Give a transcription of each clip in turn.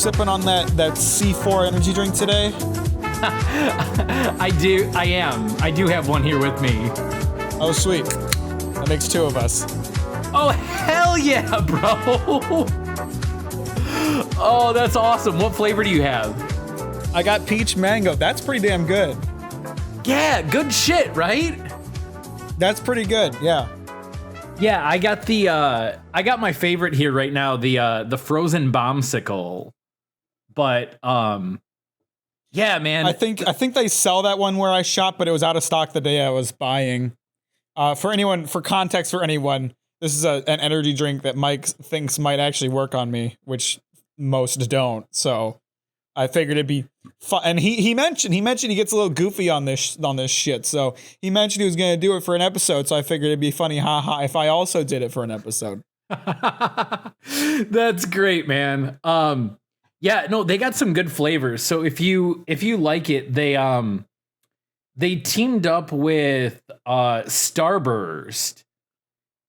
sipping on that C4 energy drink today? I do. I am. I do have one here with me. Oh, sweet. That makes two of us. Oh, hell yeah, bro. Oh, that's awesome. What flavor do you have? I got peach mango. That's pretty damn good. Yeah, good shit, right? That's pretty good, yeah. Yeah, I got my favorite here right now, the frozen bombsicle. But yeah, man. I think they sell that one where I shop, but it was out of stock the day I was buying. For context for anyone, this is an energy drink that Mike thinks might actually work on me, which most don't. So I figured it'd be fun. And he mentioned he gets a little goofy on this shit. So he mentioned he was gonna do it for an episode. So I figured it'd be funny, haha, if I also did it for an episode. That's great, man. Yeah, no, they got some good flavors. So if you like it, they teamed up with Starburst.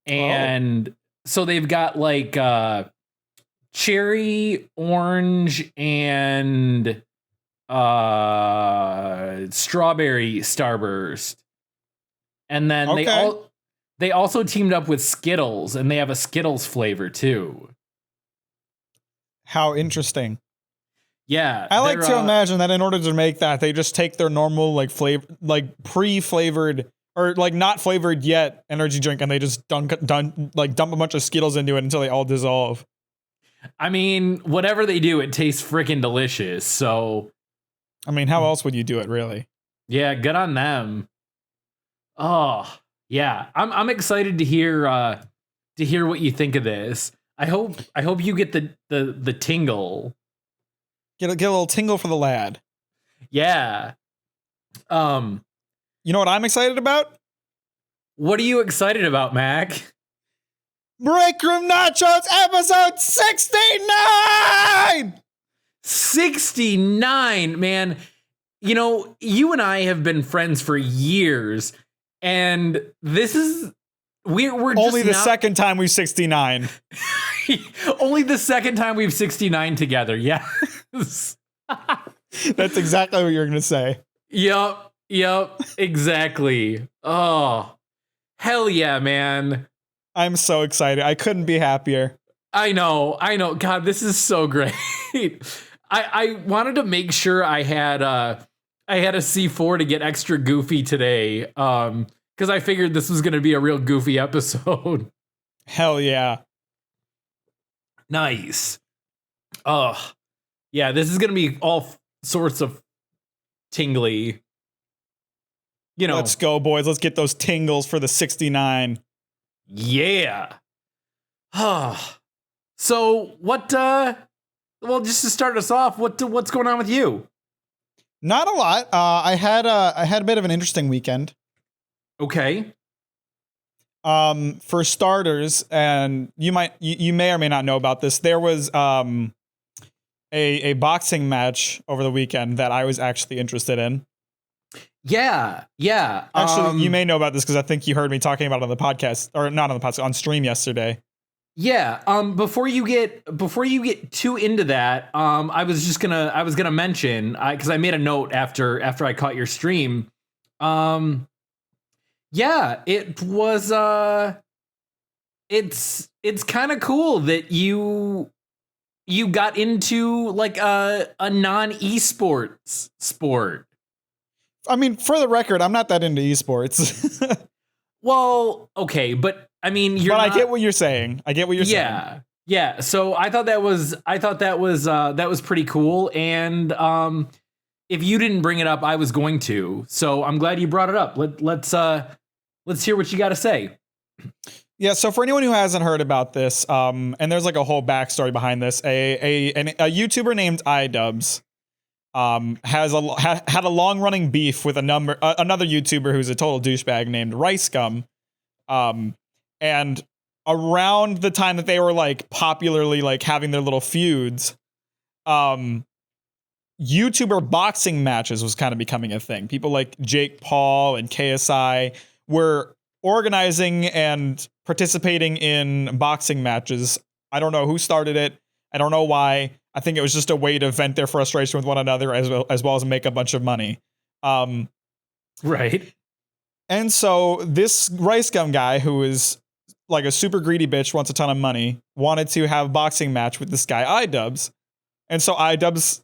And so they've got like cherry, orange, and strawberry Starburst. And then they also teamed up with Skittles, and they have a Skittles flavor too. How interesting. Yeah. I like to imagine that in order to make that, they just take their normal like flavor, like pre-flavored or like not flavored yet energy drink, and they just dump a bunch of Skittles into it until they all dissolve. I mean, whatever they do, it tastes freaking delicious. So, I mean, how else would you do it, really? Yeah, good on them. Oh, yeah. I'm excited to hear what you think of this. I hope you get the tingle. Get a little tingle for the lad. Yeah. You know what I'm excited about? What are you excited about, Mac? Breakroom Nachos episode 69! 69, man. You know, you and I have been friends for years, and this is we're only the second time we've 69. Only the second time we've 69 together. Yes. That's exactly what you're going to say. Yep, exactly. Oh, hell yeah, man. I'm so excited. I couldn't be happier. I know. God, this is so great. I wanted to make sure I had a C4 to get extra goofy today. Because I figured this was going to be a real goofy episode. Hell yeah. Nice. Oh, yeah, this is going to be all sorts of tingly. You know. Let's go, boys. Let's get those tingles for the 69. Yeah. So what, well, just to start us off, what's going on with you? Not a lot. I had a bit of an interesting weekend. Okay. For starters, and you may or may not know about this, there was a boxing match over the weekend that I was actually interested in. Yeah. Actually, you may know about this because I think you heard me talking about it on the podcast, or not on the podcast, on stream yesterday. Yeah. Before you get too into that, I was gonna mention, because I made a note after I caught your stream. Yeah, it was. It's kind of cool that you got into like a non-esports sport. I mean, for the record, I'm not that into esports. Well, okay, but I mean, I get what you're saying. saying. Yeah. So I thought that was pretty cool. And if you didn't bring it up, I was going to. So I'm glad you brought it up. Let's hear what you got to say. Yeah. So for anyone who hasn't heard about this, and there's like a whole backstory behind this, a YouTuber named iDubbbz had a long running beef with another YouTuber who's a total douchebag named Rice Gum. And around the time that they were like popularly like having their little feuds, YouTuber boxing matches was kind of becoming a thing. People like Jake Paul and KSI were organizing and participating in boxing matches. I don't know who started it. I don't know why. I think it was just a way to vent their frustration with one another as well as make a bunch of money. Right. And so this rice gum guy, who is like a super greedy bitch, wants a ton of money, wanted to have a boxing match with this guy iDubbbz. And so iDubbbz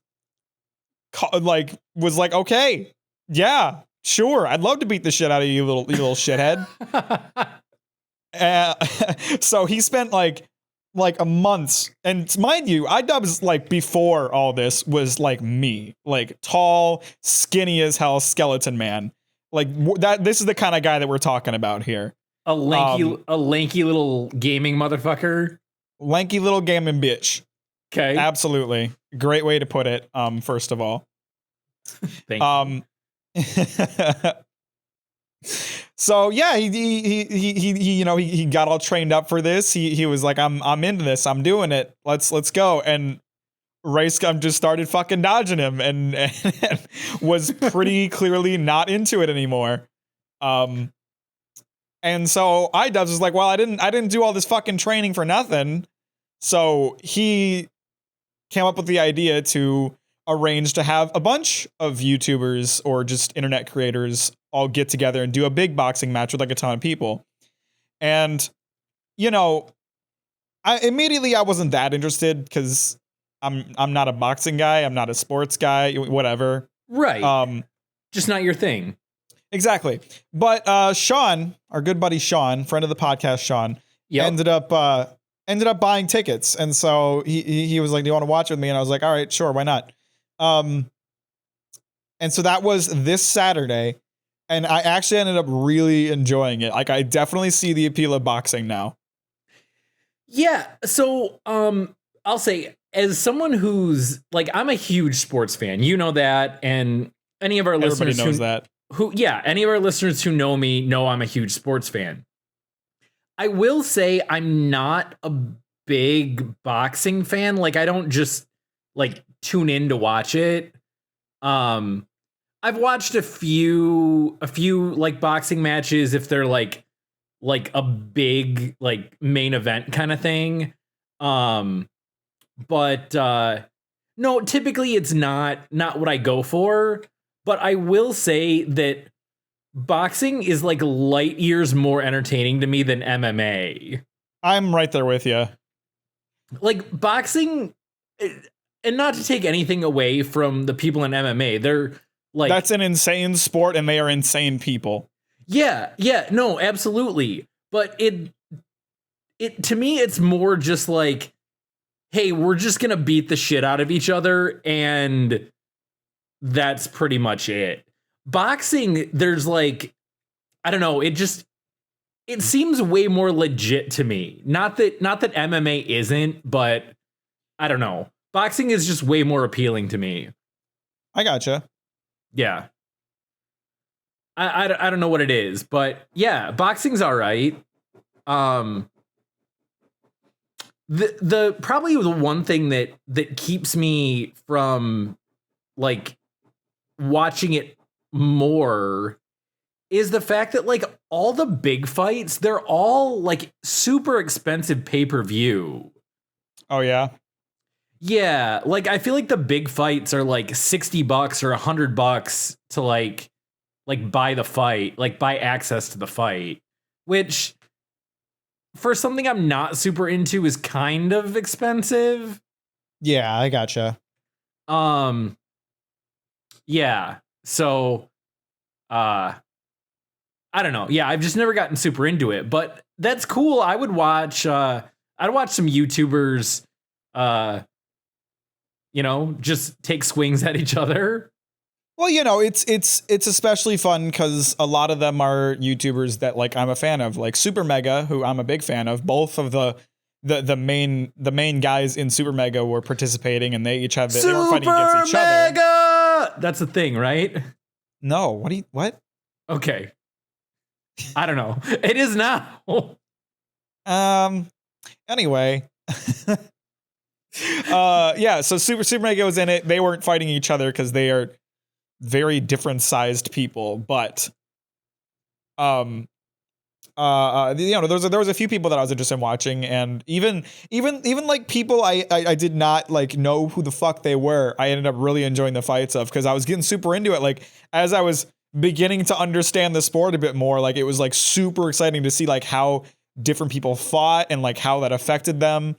was like, okay, yeah, sure, I'd love to beat the shit out of you little shithead. So he spent like a month, and mind you, iDubbbz like before all this was like me, like tall, skinny as hell, skeleton man. Like that. This is the kind of guy that we're talking about here. A lanky little gaming motherfucker. Lanky little gaming bitch. Okay. Absolutely. Great way to put it. First of all. Thank you. So yeah, he got all trained up for this. He was like, I'm into this. I'm doing it. Let's go. And Rice Gum just started fucking dodging him and was pretty clearly not into it anymore. And so iDubbbz was like, well, I didn't do all this fucking training for nothing. So he came up with the idea to arrange to have a bunch of YouTubers or just internet creators all get together and do a big boxing match with like a ton of people. And, I wasn't that interested because I'm not a boxing guy. I'm not a sports guy, whatever. Right. Just not your thing. Exactly. But Sean, our good buddy Sean, friend of the podcast, Sean, ended up buying tickets. And so he was like, do you want to watch with me? And I was like, all right, sure. Why not? And so that was this Saturday. And I actually ended up really enjoying it. Like, I definitely see the appeal of boxing now. Yeah. So I'll say, as someone who's like, I'm a huge sports fan, you know that, and any of our listeners knows that. Any of our listeners who know me know I'm a huge sports fan. I will say I'm not a big boxing fan. Like, I don't just like tune in to watch it. I've watched a few like boxing matches if they're like a big like main event kind of thing. But no, typically it's not what I go for. But I will say that boxing is like light years more entertaining to me than MMA. I'm right there with you. Like boxing, and not to take anything away from the people in MMA, they're like, that's an insane sport and they are insane people. Yeah, no, absolutely. But it to me, it's more just like, hey, we're just gonna beat the shit out of each other, and that's pretty much it. Boxing, there's like, I don't know, it seems way more legit to me. Not that MMA isn't, but I don't know. Boxing is just way more appealing to me. I gotcha. Yeah. I don't know what it is, but yeah, boxing's all right. The probably the one thing that keeps me from like watching it more is the fact that like all the big fights, they're all like super expensive pay-per-view. Oh yeah. Yeah, like I feel like the big fights are like $60 or $100 to like buy the fight, like buy access to the fight, which for something I'm not super into is kind of expensive. Yeah, I gotcha. Yeah. So I don't know. Yeah, I've just never gotten super into it, but that's cool. I'd watch some YouTubers just take swings at each other. Well, it's especially fun because a lot of them are YouTubers that like I'm a fan of, like Super Mega, who I'm a big fan of. Both of the main guys in Super Mega were participating, and they each have they were fighting against each other. That's a thing, right? No, what? Okay, I don't know. It is now. Anyway. Yeah, so Super Mega was in it. They weren't fighting each other because they are very different sized people, but there was a few people that I was interested in watching, and even like people I did not like know who the fuck they were. I ended up really enjoying the fights of, because I was getting super into it. Like as I was beginning to understand the sport a bit more, like it was like super exciting to see like how different people fought and like how that affected them.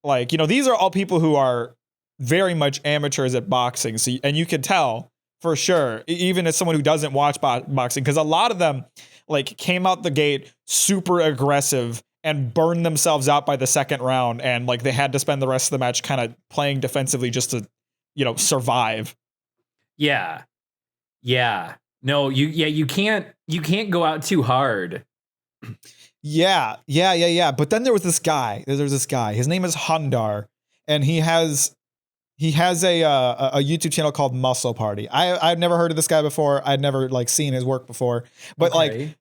Like, these are all people who are very much amateurs at boxing. So, and you could tell for sure, even as someone who doesn't watch boxing, because a lot of them like came out the gate super aggressive and burned themselves out by the second round. And like they had to spend the rest of the match kind of playing defensively just to, survive. Yeah. Yeah. No, you can't go out too hard. Yeah. But then there was this guy. His name is Hundar, and he has a YouTube channel called Muscle Party. I've never heard of this guy before. I'd never like seen his work before. But like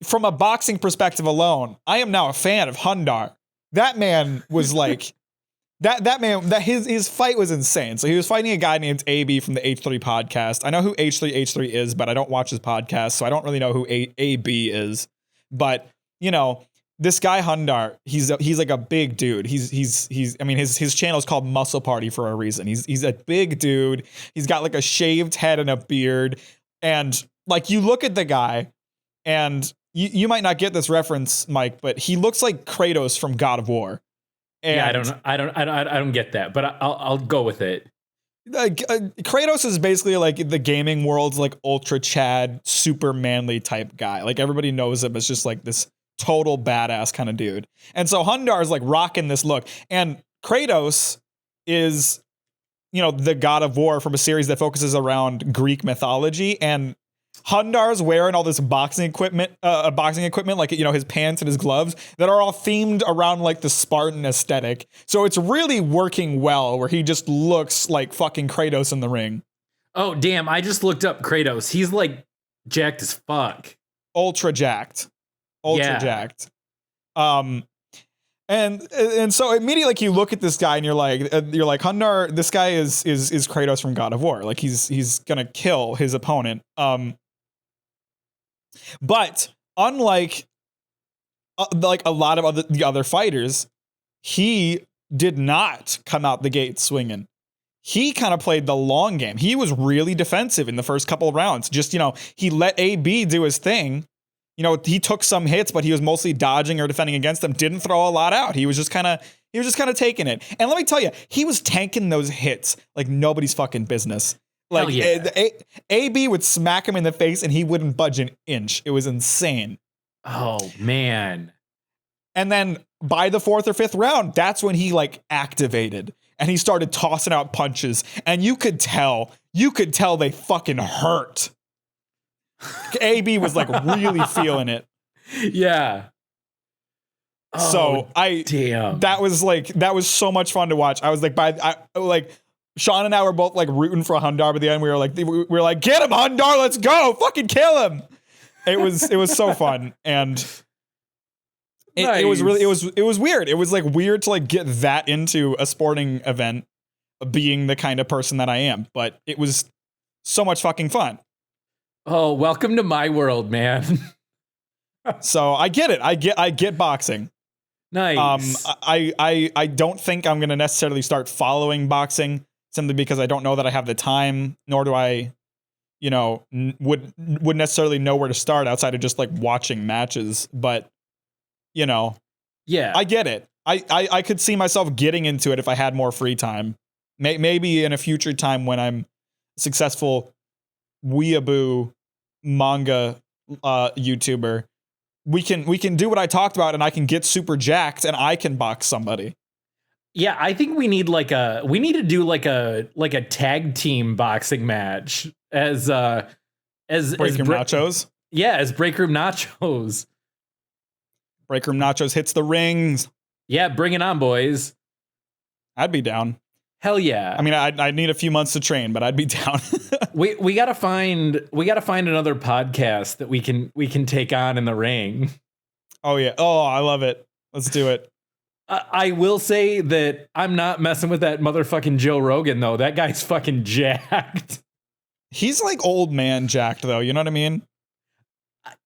from a boxing perspective alone, I am now a fan of Hundar. That man was like his fight was insane. So he was fighting a guy named AB from the H3 podcast. I know who H3 is, but I don't watch his podcast, so I don't really know who AB is. But this guy Hundar, he's like a big dude. His channel is called Muscle Party for a reason. He's a big dude. He's got like a shaved head and a beard. And like you look at the guy, and you might not get this reference, Mike, but he looks like Kratos from God of War. And yeah, I don't get that, but I'll go with it. Kratos is basically like the gaming world's like ultra Chad, super manly type guy. Like everybody knows him as just like this total badass kind of dude. And so Hundar is like rocking this look. And Kratos is, the God of War from a series that focuses around Greek mythology. And Hundar's wearing all this boxing equipment, like, his pants and his gloves that are all themed around like the Spartan aesthetic. So it's really working well, where he just looks like fucking Kratos in the ring. Oh, damn. I just looked up Kratos. He's like jacked as fuck. Ultra jacked. And so immediately, like, you look at this guy and you're like Hundar, this guy is Kratos from God of War. Like he's gonna kill his opponent. But unlike like a lot of the other fighters, he did not come out the gate swinging. He kind of played the long game. He was really defensive in the first couple of rounds. Just, he let AB do his thing. He took some hits, but he was mostly dodging or defending against them. Didn't throw a lot out. He was just kind of taking it. And let me tell you, he was tanking those hits like nobody's fucking business. Like AB would smack him in the face and he wouldn't budge an inch. It was insane. Oh man. And then by the fourth or fifth round, that's when he like activated and he started tossing out punches, and you could tell they fucking hurt. AB was like really feeling it. Yeah. So damn. That was so much fun to watch. I was like, Sean and I were both like rooting for Hundar, but at the end we were like, get him, Hundar, let's go, fucking kill him. It was so fun, and it was weird. It was like weird to like get that into a sporting event, being the kind of person that I am, but it was so much fucking fun. Oh, welcome to my world, man. So I get it. I get boxing. Nice. I don't think I'm going to necessarily start following boxing, simply because I don't know that I have the time, nor do I, would necessarily know where to start outside of just like watching matches. But, yeah, I get it. I could see myself getting into it if I had more free time. Maybe in a future time when I'm successful weeaboo manga YouTuber, we can do what I talked about, and I can get super jacked and I can box somebody. Yeah, I think we need to do like a tag team boxing match as Breakroom Nachos. Yeah, as Breakroom Nachos. Breakroom Nachos hits the rings. Yeah, bring it on, boys. I'd be down. Hell yeah. I mean, I'd need a few months to train, but I'd be down. we gotta find another podcast that we can take on in the ring. Oh yeah. Oh, I love it. Let's do it. I will say that I'm not messing with that motherfucking Joe Rogan though. That guy's fucking jacked. He's like old man jacked though. You know what I mean?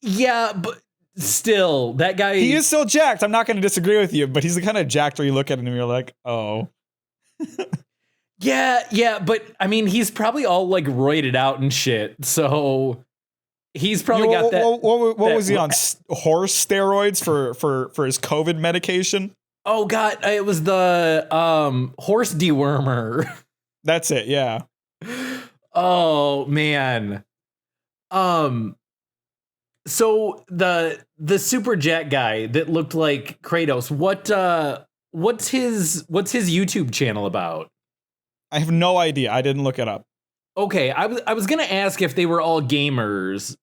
Yeah, but still, that guy. He is still jacked. I'm not going to disagree with you, but he's the kind of jacked where you look at him and you're like, oh. Yeah, but I mean, he's probably all like roided out and shit. So he's probably got that. What was he on? Horse steroids for his COVID medication? Oh God, it was the horse dewormer. That's it. Yeah. Oh man. So the super jack guy that looked like Kratos, what's his YouTube channel about? I have no idea. I didn't look it up. Okay, I was gonna ask if they were all gamers.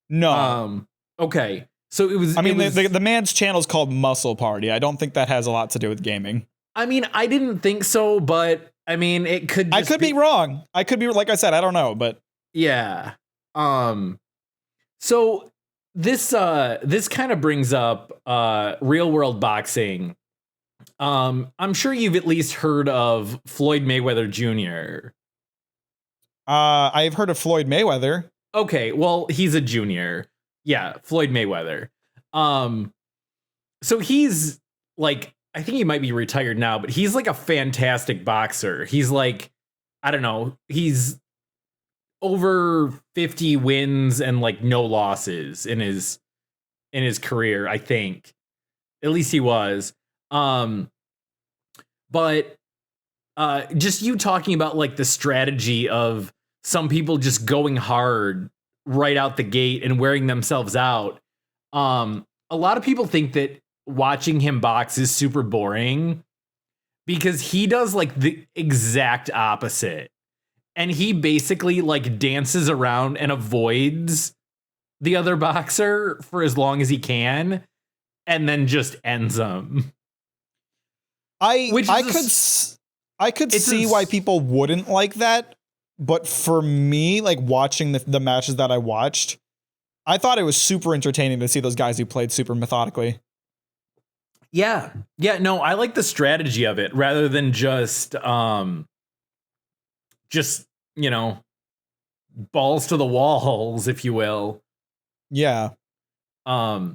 No. Okay. So it was. I mean, the man's channel is called Muscle Party. I don't think that has a lot to do with gaming. I mean, I didn't think so, but I mean, it could. I could be wrong. I could be, like I said, I don't know, but yeah. So this kind of brings up real world boxing. I'm sure you've at least heard of Floyd Mayweather Jr. I've heard of Floyd Mayweather. Okay, well, he's a junior. Yeah, Floyd Mayweather. So he's like, I think he might be retired now, but he's like a fantastic boxer. He's like, I don't know, he's over 50 wins and like no losses in his career, I think. At least he was. But just you talking about like the strategy of some people just going hard right out the gate and wearing themselves out. A lot of people think that watching him box is super boring because he does like the exact opposite. And he basically like dances around and avoids the other boxer for as long as he can and then just ends them. I could see why people wouldn't like that, but for me, like watching the matches that I watched, I thought it was super entertaining to see those guys who played super methodically. Yeah, no, I like the strategy of it rather than just you know, balls to the walls, if you will. Yeah. I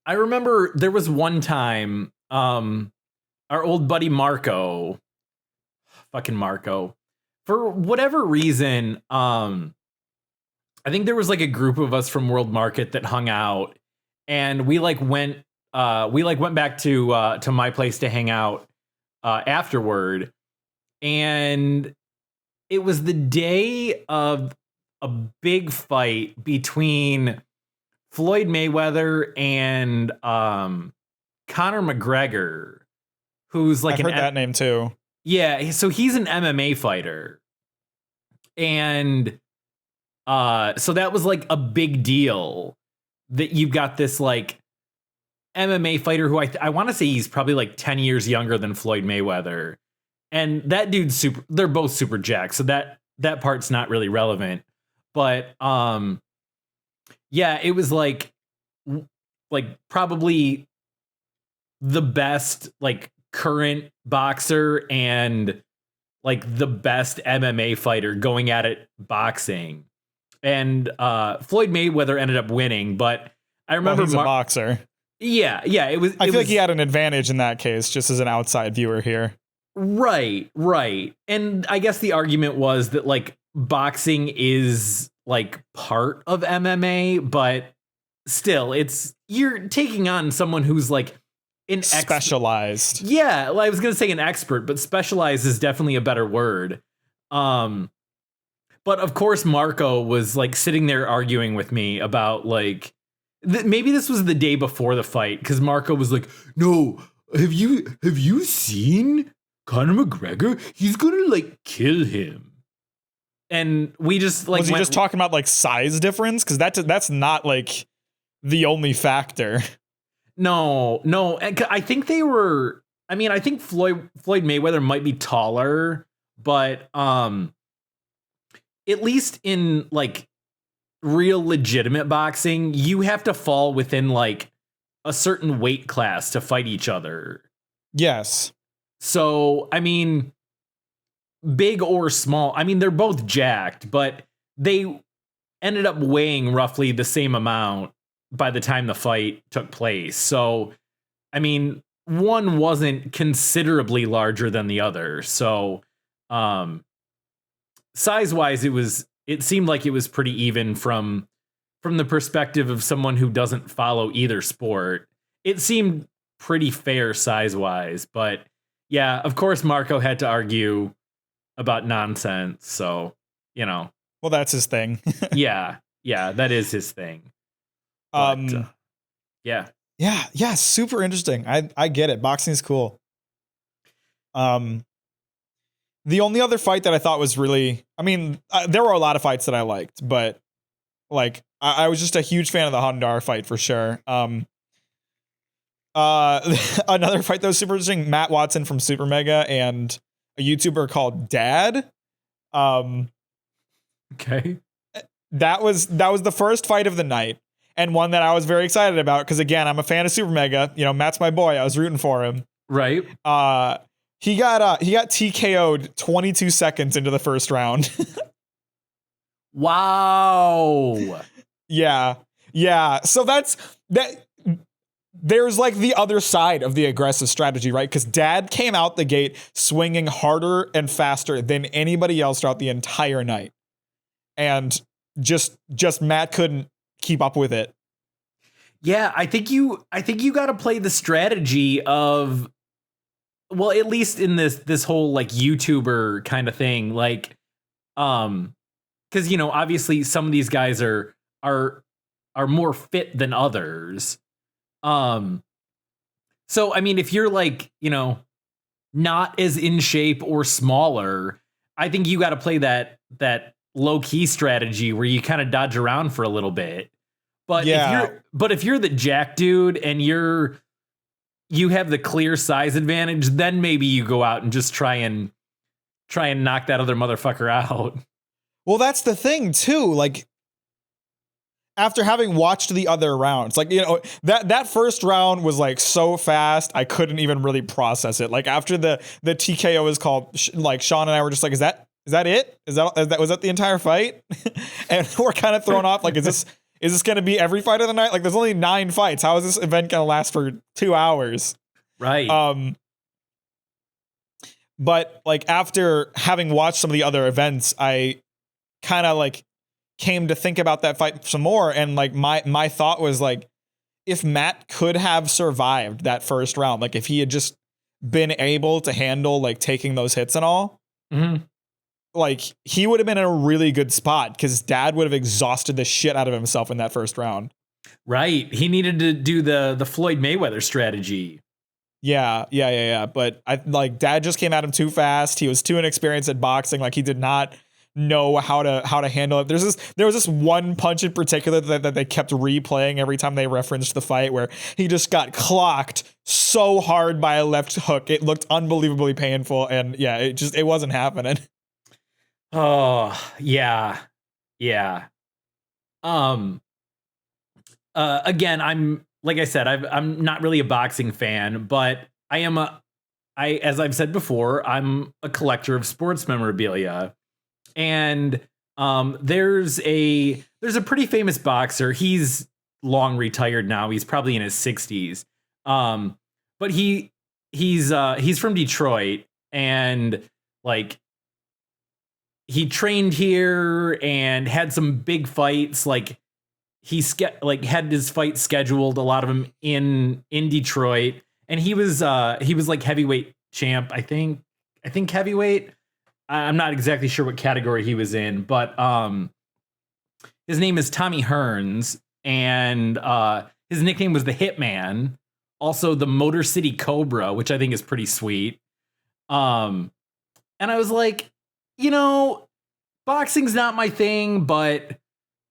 remember there was one time, our old buddy Marco, for whatever reason, I think there was like a group of us from World Market that hung out, and we went back to my place to hang out afterward, and it was the day of a big fight between Floyd Mayweather and Conor McGregor, who's like I've heard that name too. Yeah, so he's an MMA fighter. And so that was like a big deal that you've got this like MMA fighter who I want to say he's probably like 10 years younger than Floyd Mayweather. And that dude's they're both super jacked. So that part's not really relevant. But yeah, it was like probably the best like current boxer and like the best MMA fighter going at it boxing. And Floyd Mayweather ended up winning, but I remember he's a boxer. Yeah, it was. I feel like he had an advantage in that case, just as an outside viewer here. Right. And I guess the argument was that like boxing is like part of MMA, but still, you're taking on someone who's like specialized. Yeah, well, I was gonna say an expert, but specialized is definitely a better word. But of course, Marco was like sitting there arguing with me about like maybe this was the day before the fight because Marco was like, "No, have you seen Conor McGregor? He's gonna like kill him." And we just like was he just talking about like size difference? Because that's not like the only factor. No. I think they were. I mean, I think Floyd Mayweather might be taller, but at least in like real legitimate boxing, you have to fall within like a certain weight class to fight each other. Yes. So, I mean, big or small, I mean, they're both jacked, but they ended up weighing roughly the same amount by the time the fight took place. So, I mean, one wasn't considerably larger than the other. So, size wise, it seemed like it was pretty even from the perspective of someone who doesn't follow either sport. It seemed pretty fair size wise, but yeah, of course, Marco had to argue about nonsense. So, Well, that's his thing. yeah, that is his thing. But, yeah. Super interesting. I get it. Boxing is cool. The only other fight that I thought was really, there were a lot of fights that I liked, but like I was just a huge fan of the Hundar fight for sure. Another fight that was super interesting, Matt Watson from Super Mega and a YouTuber called Dad. Okay. That was the first fight of the night, and one that I was very excited about because, again, I'm a fan of Super Mega. Matt's my boy. I was rooting for him. Right. He got TKO'd 22 seconds into the first round. Wow. Yeah. So that. There's like the other side of the aggressive strategy, right? Because Dad came out the gate swinging harder and faster than anybody else throughout the entire night, and just Matt couldn't keep up with it. Yeah, I think you got to play the strategy of, well, at least in this whole like YouTuber kind of thing, like, because obviously some of these guys are more fit than others. So I mean, if you're like, not as in shape or smaller, I think you got to play that low key strategy where you kind of dodge around for a little bit. But if you're the jack dude and you have the clear size advantage, then maybe you go out and just try and knock that other motherfucker out. Well, that's the thing too. Like, after having watched the other rounds, like, that first round was like so fast, I couldn't even really process it. Like, after the TKO was called, like, Sean and I were just like, is that it? Was that the entire fight? And we're kind of thrown off. Like, is this going to be every fight of the night? Like, there's only 9 fights. How is this event going to last for 2 hours? Right. But like, after having watched some of the other events, I kind of like came to think about that fight some more, and like my thought was like, if Matt could have survived that first round, like if he had just been able to handle like taking those hits and all, like he would have been in a really good spot because Dad would have exhausted the shit out of himself in that first round. Right. He needed to do the Floyd Mayweather strategy. Yeah. But Dad just came at him too fast. He was too inexperienced at boxing. Like, he did not know how to handle it. There was this one punch in particular that they kept replaying every time they referenced the fight, where he just got clocked so hard by a left hook. It looked unbelievably painful, and yeah, it wasn't happening. Oh, yeah. Again, I'm, like I said, I'm not really a boxing fan, but as I've said before, I'm a collector of sports memorabilia. And there's a pretty famous boxer. He's long retired now. He's probably in his 60s. But he's from Detroit, and like he trained here and had some big fights. Like had his fight scheduled, a lot of them in Detroit, and he was like heavyweight champ. I think heavyweight. I'm not exactly sure what category he was in, but his name is Tommy Hearns, and his nickname was the Hitman, also the Motor City Cobra, which I think is pretty sweet. And I was like, boxing's not my thing, but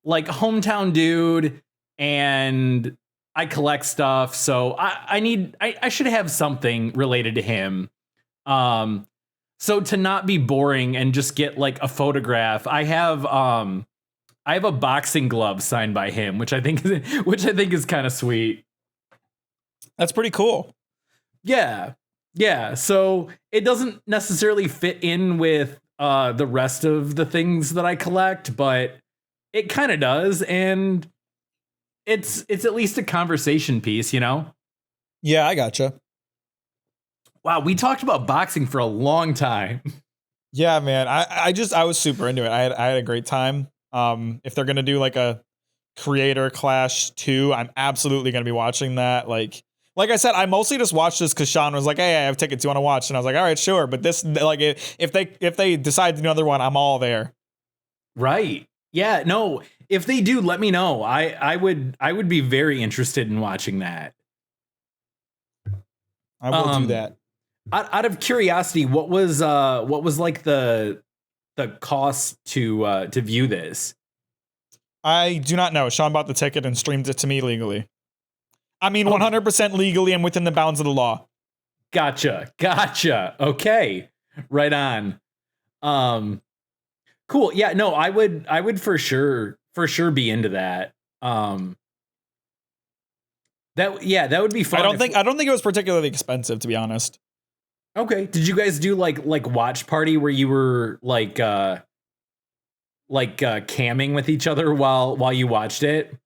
like, hometown dude, and I collect stuff, so I should have something related to him. So to not be boring and just get like a photograph, I have a boxing glove signed by him, which I think is kind of sweet. That's pretty cool. Yeah. So it doesn't necessarily fit in with the rest of the things that I collect, but it kind of does, and it's at least a conversation piece, you know? Yeah, I gotcha. Wow, we talked about boxing for a long time. Yeah, man. I was super into it. I had a great time. If they're gonna do like a Creator Clash 2, I'm absolutely gonna be watching that. Like I said, I mostly just watched this because Sean was like, "Hey, I have tickets. You want to watch?" And I was like, "All right, sure." But this, like, if they decide to do another one, I'm all there. Right. Yeah, no, if they do, let me know. I would be very interested in watching that. I will do that. Out of curiosity, what was like the cost to view this? I do not know. Sean bought the ticket and streamed it to me legally. I mean, 100% legally and within the bounds of the law. Gotcha. Okay. Right on. Cool. Yeah, no, I would for sure be into that. That would be fun. I don't think it was particularly expensive, to be honest. Okay. Did you guys do like watch party where you were like camming with each other while you watched it?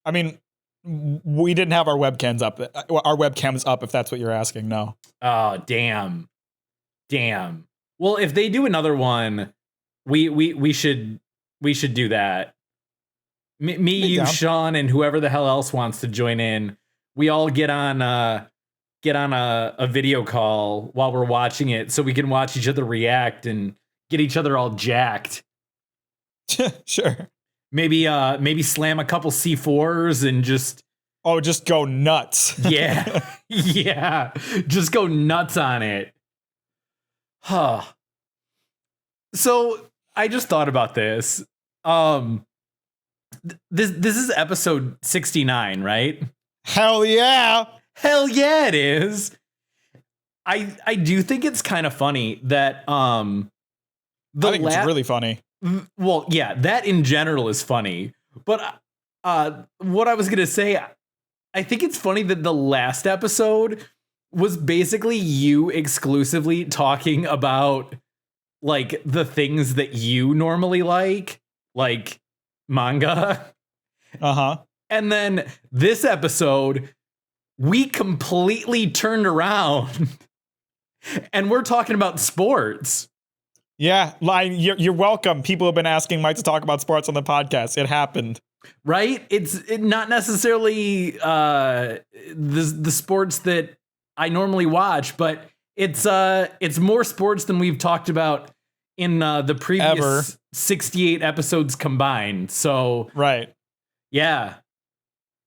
I mean, we didn't have our webcams up. Our webcams up, if that's what you're asking. No. Oh, damn. Well, if they do another one, we should do that. Me, you, down. Sean, and whoever the hell else wants to join in. We all get on a video call while we're watching it, so we can watch each other react and get each other all jacked. Sure. Maybe slam a couple C4s and just go nuts. yeah. Just go nuts on it. Huh. So I just thought about this. This is episode 69, right? Hell yeah. Hell yeah, it is. I do think it's kind of funny that I think it's really funny. Well, yeah, that in general is funny. But what I was gonna say, I think it's funny that the last episode was basically you exclusively talking about like the things that you normally like manga. Uh-huh. And then this episode, we completely turned around and we're talking about sports. Yeah, you're welcome. People have been asking Mike to talk about sports on the podcast. It happened. Right? It's not necessarily the sports that I normally watch, but it's more sports than we've talked about in the previous 68 episodes combined. So right. Yeah.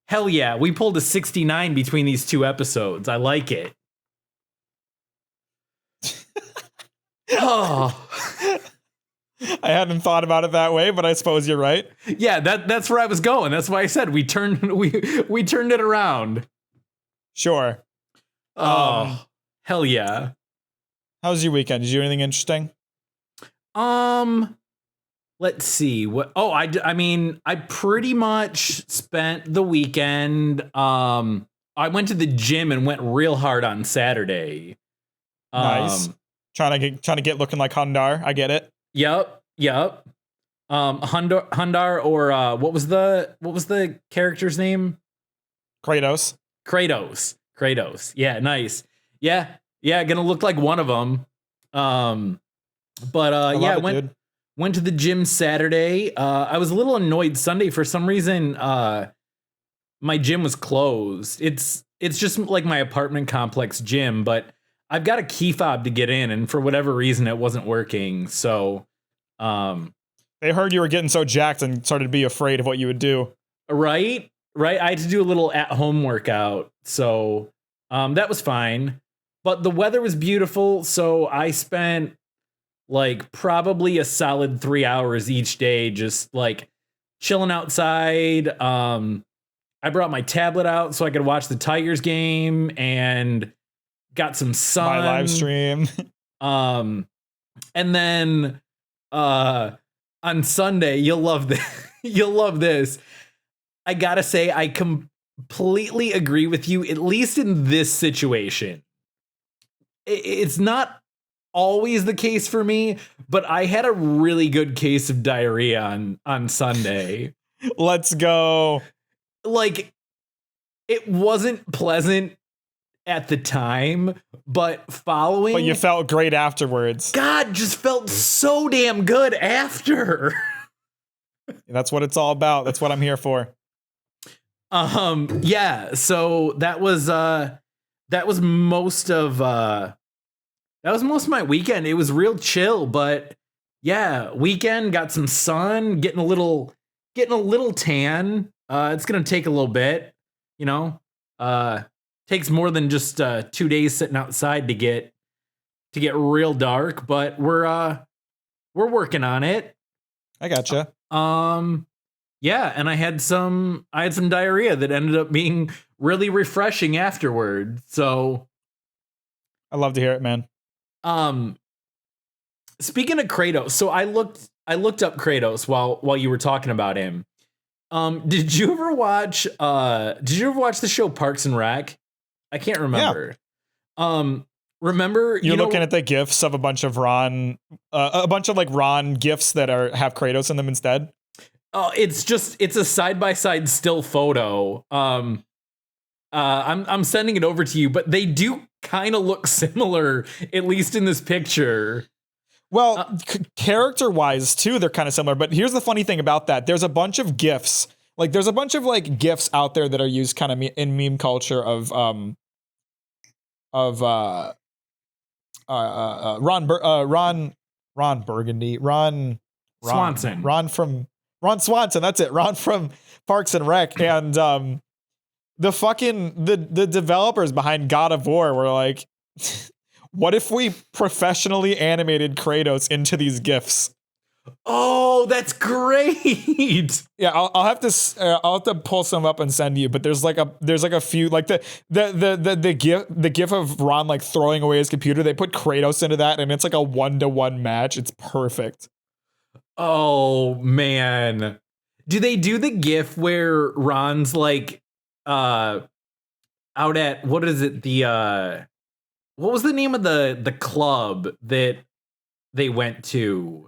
Hell yeah. We pulled a 69 between these two episodes. I like it. Oh. I hadn't thought about it that way, but I suppose you're right. Yeah, that's where I was going. That's why I said we turned it around. Sure. Oh, hell yeah. How was your weekend? Did you do anything interesting? Let's see. I mean, I pretty much spent the weekend. I went to the gym and went real hard on Saturday. Nice. Trying to get looking like Hundar. I get it. Yep. Hundar or what was the character's name? Kratos. Yeah, nice. Yeah, gonna look like one of them. Went to the gym Saturday. I was a little annoyed Sunday for some reason. My gym was closed. It's just like my apartment complex gym, but I've got a key fob to get in, and for whatever reason, it wasn't working. So, they heard you were getting so jacked and started to be afraid of what you would do. Right. I had to do a little at-home workout, so that was fine. But the weather was beautiful, so I spent like probably a solid 3 hours each day just like chilling outside. I brought my tablet out so I could watch the Tigers game and got some sun. My live stream. And then on Sunday, you'll love this. You'll love this. I gotta say, I completely agree with you, at least in this situation. It's not always the case for me, but I had a really good case of diarrhea on Sunday. Let's go. like, it wasn't pleasant at the time, but following. But you felt great afterwards. God, just felt so damn good after. That's what it's all about. That's what I'm here for. Yeah. So that was most of my weekend. It was real chill, but yeah, weekend, got some sun, getting a little tan. It's gonna take a little bit, you know. Takes more than just 2 days sitting outside to get real dark, but we're working on it. I gotcha. Yeah, and I had some diarrhea that ended up being really refreshing afterward. So I love to hear it, man. Speaking of Kratos, so I looked up Kratos while you were talking about him. Did you ever watch the show Parks and Rec? I can't remember. Yeah. Remember you're looking at the gifs of a bunch of Ron gifs that have Kratos in them instead. It's a side-by-side still photo. I'm sending it over to you, but they do kind of look similar, at least in this picture. Well, character-wise too, they're kind of similar. But here's the funny thing about that: there's a bunch of gifs. Like, there's a bunch of like gifs out there that are used kind of in meme culture of Ron Burgundy, Ron Swanson, Ron Swanson. That's it. Ron from Parks and Rec, and the developers behind God of War were like, what if we professionally animated Kratos into these GIFs? Oh, that's great. Yeah, I'll have to pull some up and send you, but there's like a few, like the gif of Ron like throwing away his computer. They put Kratos into that, and it's like a 1-to-1 match. It's perfect. Oh man. Do they do the gif where Ron's like out at, what is it, what was the name of the club that they went to?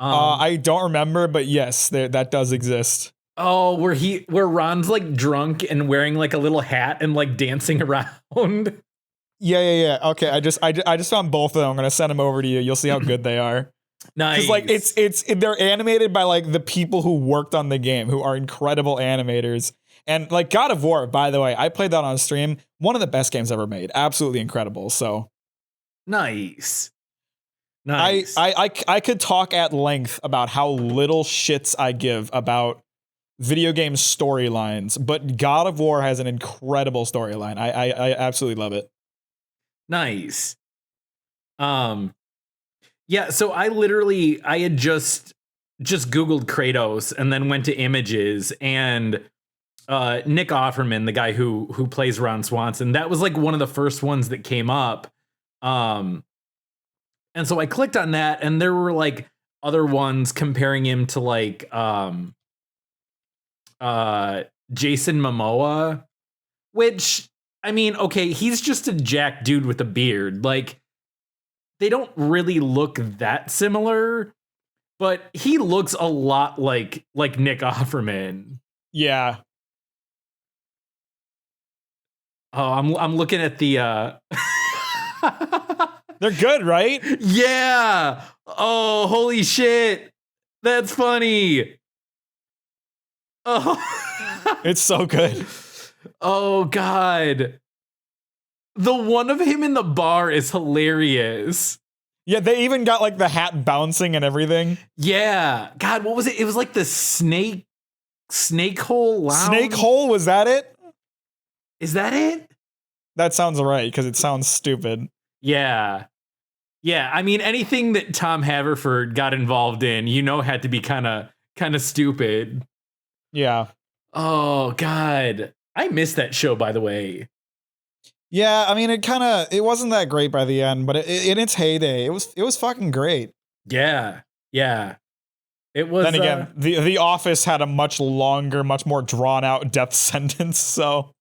I don't remember, but yes, that does exist. Oh, where Ron's like drunk and wearing like a little hat and like dancing around. Yeah. Okay, I just found both of them. I'm gonna send them over to you. You'll see how good they are. Nice. Because like they're animated by like the people who worked on the game, who are incredible animators. And like God of War, by the way, I played that on stream. One of the best games ever made. Absolutely incredible. So nice. I could talk at length about how little shits I give about video game storylines, but God of War has an incredible storyline. I absolutely love it. Nice. Yeah, so I had just Googled Kratos and then went to images, and Nick Offerman, the guy who plays Ron Swanson, that was like one of the first ones that came up. And so I clicked on that, and there were like other ones comparing him to like Jason Momoa, which, I mean, okay, he's just a jack dude with a beard. Like, they don't really look that similar, but he looks a lot like Nick Offerman. Yeah. Oh, I'm looking at the They're good, right? Yeah. Oh, holy shit. That's funny. Oh. It's so good. Oh, God. The one of him in the bar is hilarious. Yeah, they even got like the hat bouncing and everything. Yeah. God, what was it? It was like the snake hole lounge. Snake hole, was that it? Is that it? That sounds right, because it sounds stupid. Yeah. Yeah, I mean, anything that Tom Haverford got involved in, had to be kind of stupid. Yeah. Oh, God. I missed that show, by the way. Yeah, I mean, it wasn't that great by the end, but in its heyday, it was fucking great. Yeah. Yeah. It was. Then again, the Office had a much longer, much more drawn out death sentence, so.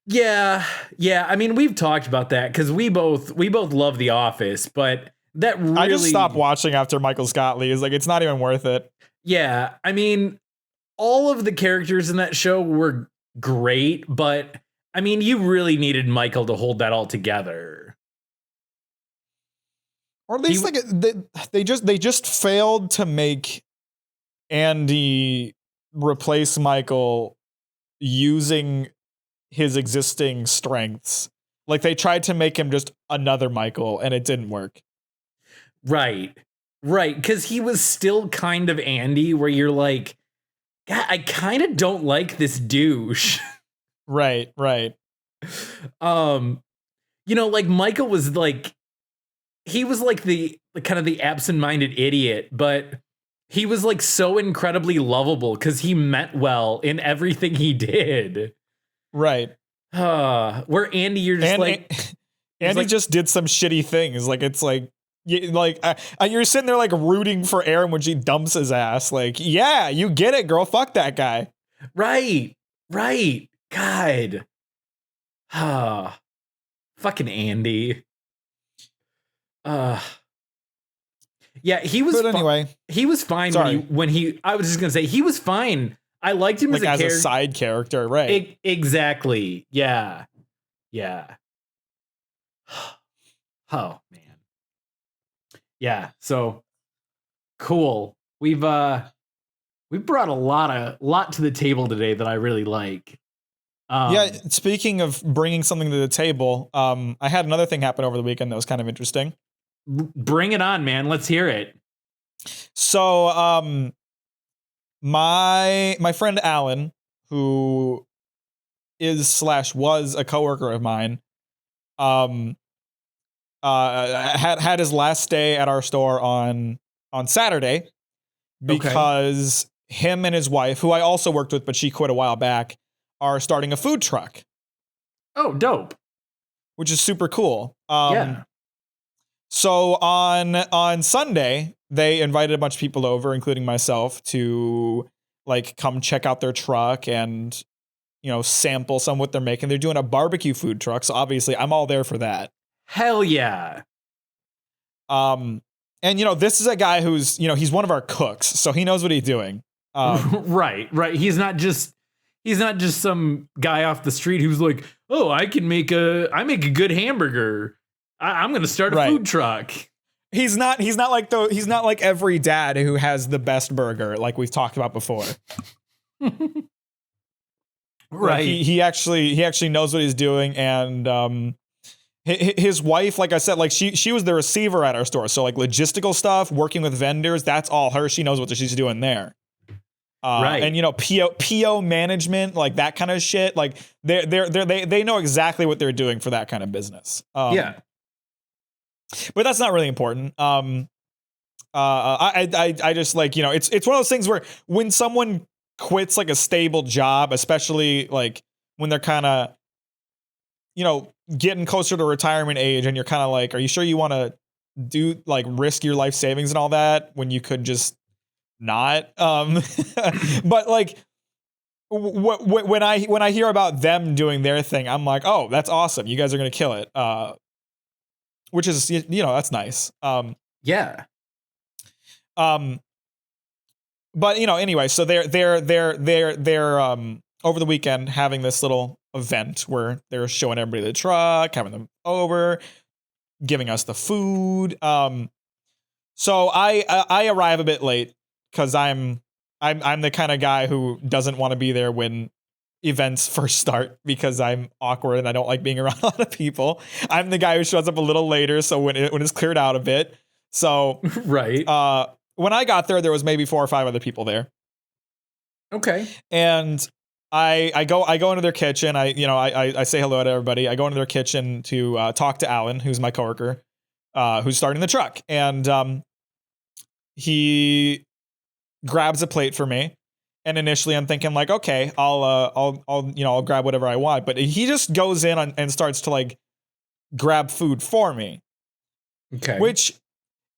Yeah. I mean, we've talked about that because we both love The Office, but that really, I just stopped watching after Michael Scott leaves. Like, it's not even worth it. Yeah, I mean, all of the characters in that show were great, but I mean, you really needed Michael to hold that all together. Or at least they just failed to make Andy replace Michael using his existing strengths. Like they tried to make him just another Michael and it didn't work. Right. Because he was still kind of Andy, where you're like, God, I kind of don't like this douche. Right. Like Michael was like, he was like the kind of the absent-minded idiot, but he was like so incredibly lovable because he meant well in everything he did. Right. Where Andy, you're just Andy just did some shitty things. Like it's like you're sitting there like rooting for Aaron when she dumps his ass. Like, yeah, you get it, girl. Fuck that guy. Right. God. Fucking Andy. Yeah, he was. But anyway, he was fine when he. I was just gonna say he was fine. I liked him like as a side character, right? Exactly. Yeah. Oh man. Yeah. So cool. We brought a lot to the table today that I really like. Yeah. Speaking of bringing something to the table, I had another thing happen over the weekend that was kind of interesting. Bring it on, man. Let's hear it. So, my friend Alan, who was a coworker of mine, had his last day at our store on Saturday because him and his wife, who I also worked with, but she quit a while back, are starting a food truck. Oh, dope. Which is super cool. Yeah. So on Sunday, they invited a bunch of people over, including myself, to like come check out their truck and, sample some of what they're making. They're doing a barbecue food truck, so obviously I'm all there for that. Hell yeah. And this is a guy who's, he's one of our cooks, so he knows what he's doing. Right. He's not just some guy off the street who's like, oh, I make a good hamburger. I'm going to start a food truck. He's not like every dad who has the best burger, like we've talked about before. Right. He actually knows what he's doing. And, his wife, like I said, like she was the receiver at our store. So like logistical stuff, working with vendors, that's all her. She knows what she's doing there. Right. And PO management, like that kind of shit. Like they know exactly what they're doing for that kind of business. Yeah. But that's not really important. I just like, it's one of those things where when someone quits like a stable job, especially like when they're kind of, getting closer to retirement age, and you're kind of like, are you sure you want to do like risk your life savings and all that when you could just not? But like when I hear about them doing their thing, I'm like, oh, that's awesome. You guys are gonna kill it. Which is, that's nice. Yeah. But anyway, so they're over the weekend having this little event where they're showing everybody the truck, having them over, giving us the food. So I arrive a bit late because I'm the kind of guy who doesn't want to be there when events first start because I'm awkward and I don't like being around a lot of people. I'm the guy who shows up a little later, so when it's cleared out a bit. So right. When I got there was maybe 4 or 5 other people there. Okay. And I go into their kitchen. I say hello to everybody. I go into their kitchen to talk to Alan, who's my coworker, who's starting the truck, and he grabs a plate for me. And initially, I'm thinking like, okay, I'll grab whatever I want. But he just goes in and starts to like grab food for me. Okay. Which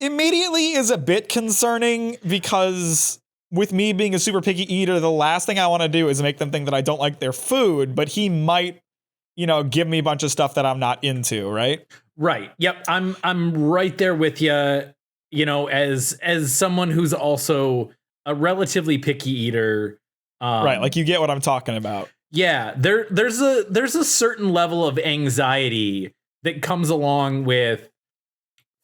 immediately is a bit concerning because with me being a super picky eater, the last thing I want to do is make them think that I don't like their food. But he might, give me a bunch of stuff that I'm not into, right? Right. Yep. I'm right there with you. As someone who's also a relatively picky eater, Right, like you get what I'm talking about. Yeah, there's a certain level of anxiety that comes along with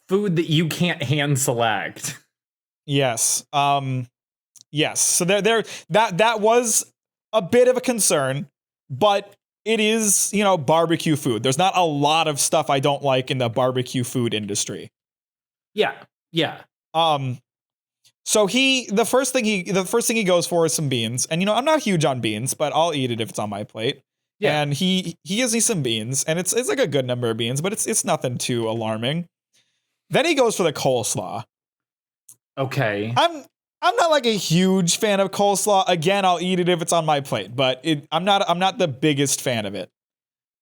food that you can't hand select. Yes. Yes. So that was a bit of a concern, but it is, barbecue food. There's not a lot of stuff I don't like in the barbecue food industry. Yeah. Yeah. So the first thing he goes for is some beans. And I'm not huge on beans, but I'll eat it if it's on my plate. Yeah. And he gives me some beans, and it's like a good number of beans, but it's nothing too alarming. Then he goes for the coleslaw. Okay. I'm not like a huge fan of coleslaw. Again, I'll eat it if it's on my plate, but I'm not the biggest fan of it.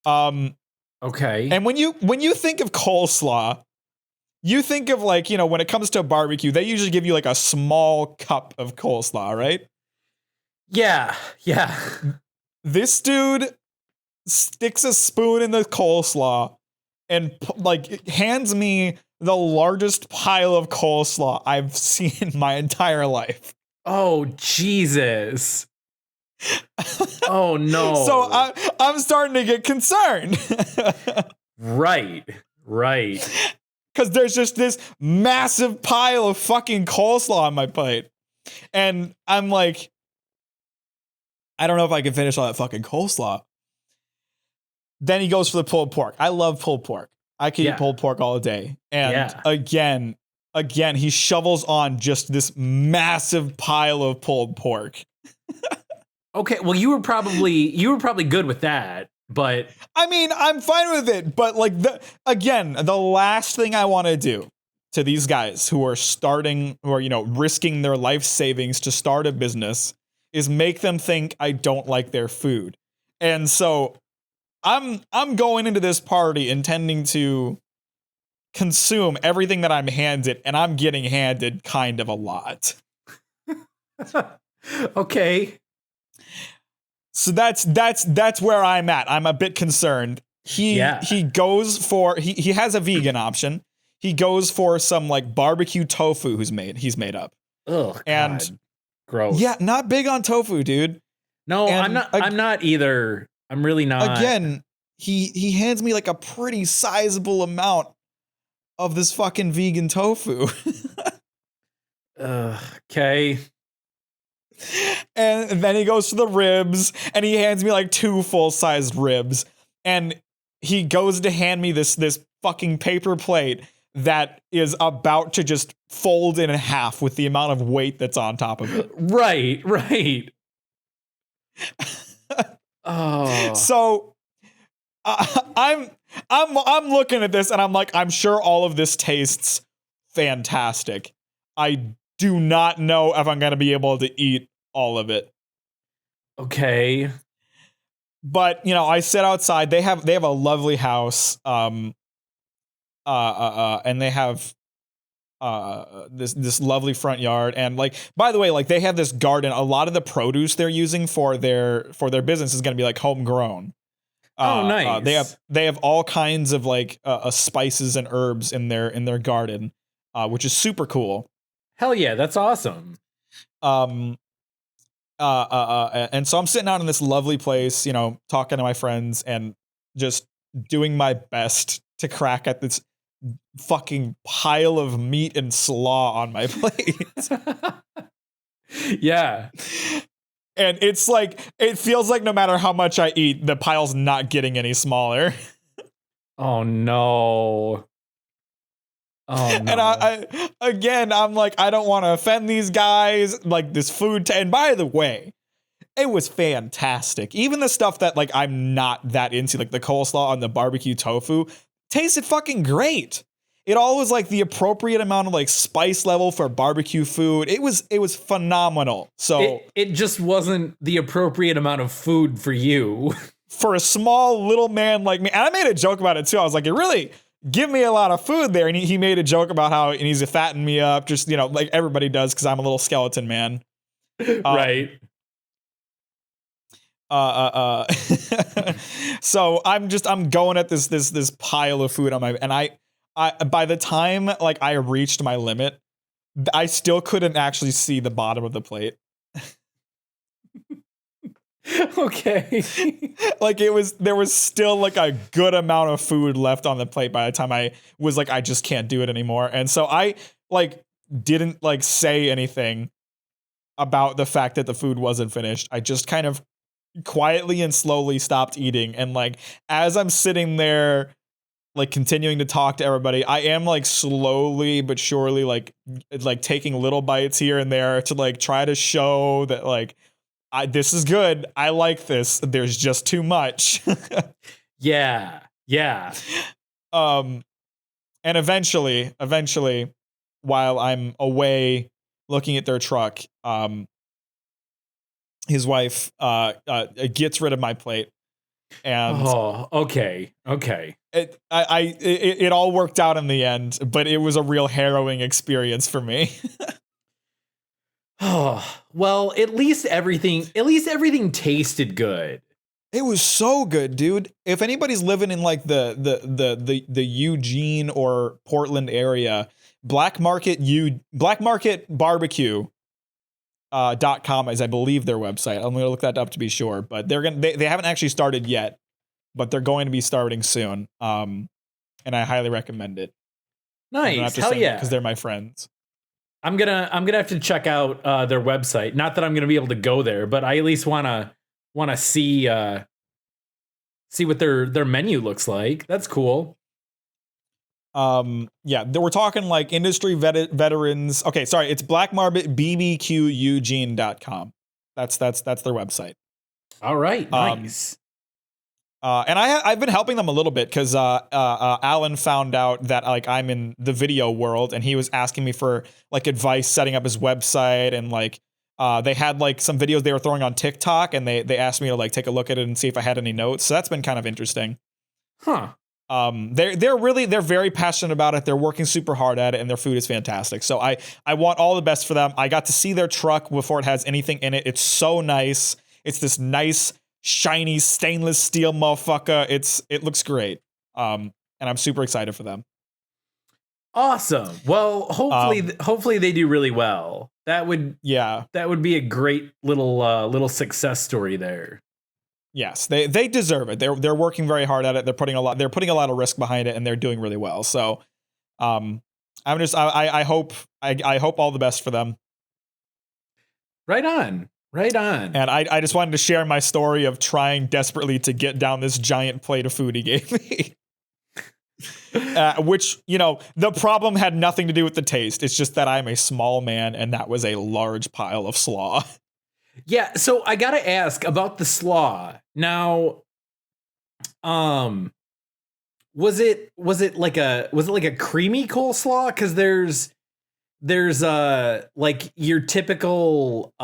Okay. And when you think of coleslaw, you think of like, when it comes to a barbecue, they usually give you like a small cup of coleslaw, right? Yeah. Yeah. This dude sticks a spoon in the coleslaw and like hands me the largest pile of coleslaw I've seen in my entire life. Oh, Jesus. Oh, no. So I'm starting to get concerned. Right. Because there's just this massive pile of fucking coleslaw on my plate. And I'm like, I don't know if I can finish all that fucking coleslaw. Then he goes for the pulled pork. I love pulled pork. I can eat pulled pork all day. And again, he shovels on just this massive pile of pulled pork. Okay, well, you were probably good with that, but I mean, I'm fine with it, but like the last thing I want to do to these guys who are risking their life savings to start a business is make them think I don't like their food. And so I'm going into this party intending to consume everything that I'm handed, and I'm getting handed kind of a lot. Okay. So that's where I'm at. I'm a bit concerned. He goes for he has a vegan option. He goes for some like barbecue tofu he's made up. Ugh, and God. Gross. Yeah, not big on tofu, dude. No, and I'm not either. I'm really not. Again, he hands me like a pretty sizable amount of this fucking vegan tofu. Okay. And then he goes to the ribs, and he hands me like 2 full-sized ribs, and he goes to hand me this fucking paper plate that is about to just fold in half with the amount of weight that's on top of it. Right. Oh. So I'm looking at this, and I'm like, I'm sure all of this tastes fantastic. I do not know if I'm going to be able to eat all of it. Okay. But, I sit outside. They have a lovely house. And they have this lovely front yard, and like, by the way, like, they have this garden. A lot of the produce they're using for their business is going to be like homegrown. Nice. They have all kinds of like spices and herbs in their garden, which is super cool. Hell yeah, that's awesome. And so I'm sitting out in this lovely place, talking to my friends and just doing my best to crack at this fucking pile of meat and slaw on my plate. Yeah. And it's like, it feels like no matter how much I eat, the pile's not getting any smaller. Oh no. Oh, no. And I'm like, I don't want to offend these guys. Like, this food. And by the way, it was fantastic. Even the stuff that like I'm not that into, like the coleslaw and the barbecue tofu, tasted fucking great. It all was like the appropriate amount of like spice level for barbecue food. It was phenomenal. So it just wasn't the appropriate amount of food for you. For a small little man like me. And I made a joke about it too. I was like, it really give me a lot of food there. And he made a joke about how he needs to fatten me up, just, like everybody does, because I'm a little skeleton man. Right. So I'm going at this pile of food on my, and I by the time like I reached my limit, I still couldn't actually see the bottom of the plate. Okay. Like there was still like a good amount of food left on the plate by the time I was like, I just can't do it anymore. And so I like didn't like say anything about the fact that the food wasn't finished. I just kind of quietly and slowly stopped eating. And like, as I'm sitting there, like continuing to talk to everybody, I am like slowly but surely like taking little bites here and there to like try to show that like, this is good. I like this. There's just too much. Yeah. Yeah. And eventually, while I'm away looking at their truck, his wife gets rid of my plate, and okay. it all worked out in the end, but it was a real harrowing experience for me. Oh, well, at least everything tasted good. It was so good, dude. If anybody's living in like the Eugene or Portland area, Black Market Barbecue .com is, I believe, their website. I'm gonna look that up to be sure, but they haven't actually started yet, but they're going to be starting soon. And I highly recommend it. Nice, hell yeah, because they're my friends. I'm gonna have to check out their website. Not that I'm gonna be able to go there, but I at least wanna see what their menu looks like. That's cool. Yeah, we're talking like industry veterans. Okay, sorry, it's blackmarketbbqeugene.com. That's their website. All right, nice. And I've been helping them a little bit because Alan found out that like I'm in the video world, and he was asking me for like advice setting up his website, and like they had like some videos they were throwing on TikTok, and they asked me to like take a look at it and see if I had any notes. So that's been kind of interesting. Huh. They're very passionate about it. They're working super hard at it, and their food is fantastic. So I want all the best for them. I got to see their truck before it has anything in it. It's so nice. It's this nice, shiny stainless steel motherfucker. It looks great. And I'm super excited for them. Awesome. Well, hopefully they do really well. That would be a great little success story there. Yes, they deserve it. They're working very hard at it. They're putting a lot of risk behind it, and they're doing really well. So, I hope all the best for them. Right on. And I just wanted to share my story of trying desperately to get down this giant plate of food he gave me. Which, the problem had nothing to do with the taste. It's just that I'm a small man, and that was a large pile of slaw. Yeah, so I gotta ask about the slaw. Now, was it like a creamy coleslaw? Because there's like your typical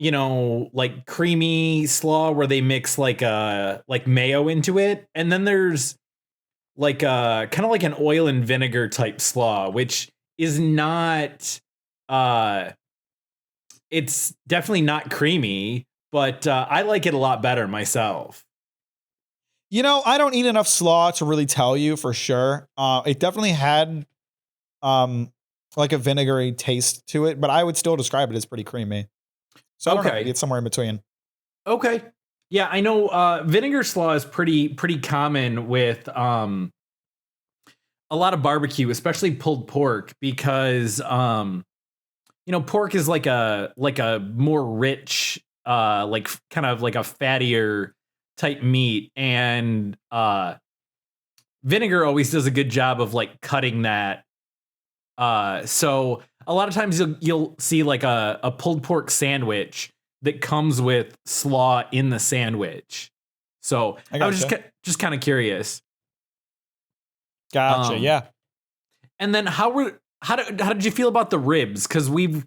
like creamy slaw where they mix like mayo into it, and then there's like kind of like an oil and vinegar type slaw, which is not it's definitely not creamy, but I like it a lot better myself. I don't eat enough slaw to really tell you for sure. It definitely had like a vinegary taste to it, but I would still describe it as pretty creamy. So I don't know, it's somewhere in between. Okay. Yeah, I know vinegar slaw is pretty common with a lot of barbecue, especially pulled pork, because pork is like a more rich, like kind of like a fattier type meat, and vinegar always does a good job of like cutting that. So a lot of times you'll see like a pulled pork sandwich that comes with slaw in the sandwich. So I was just kind of curious. Gotcha. Yeah. And then how did you feel about the ribs? Because we've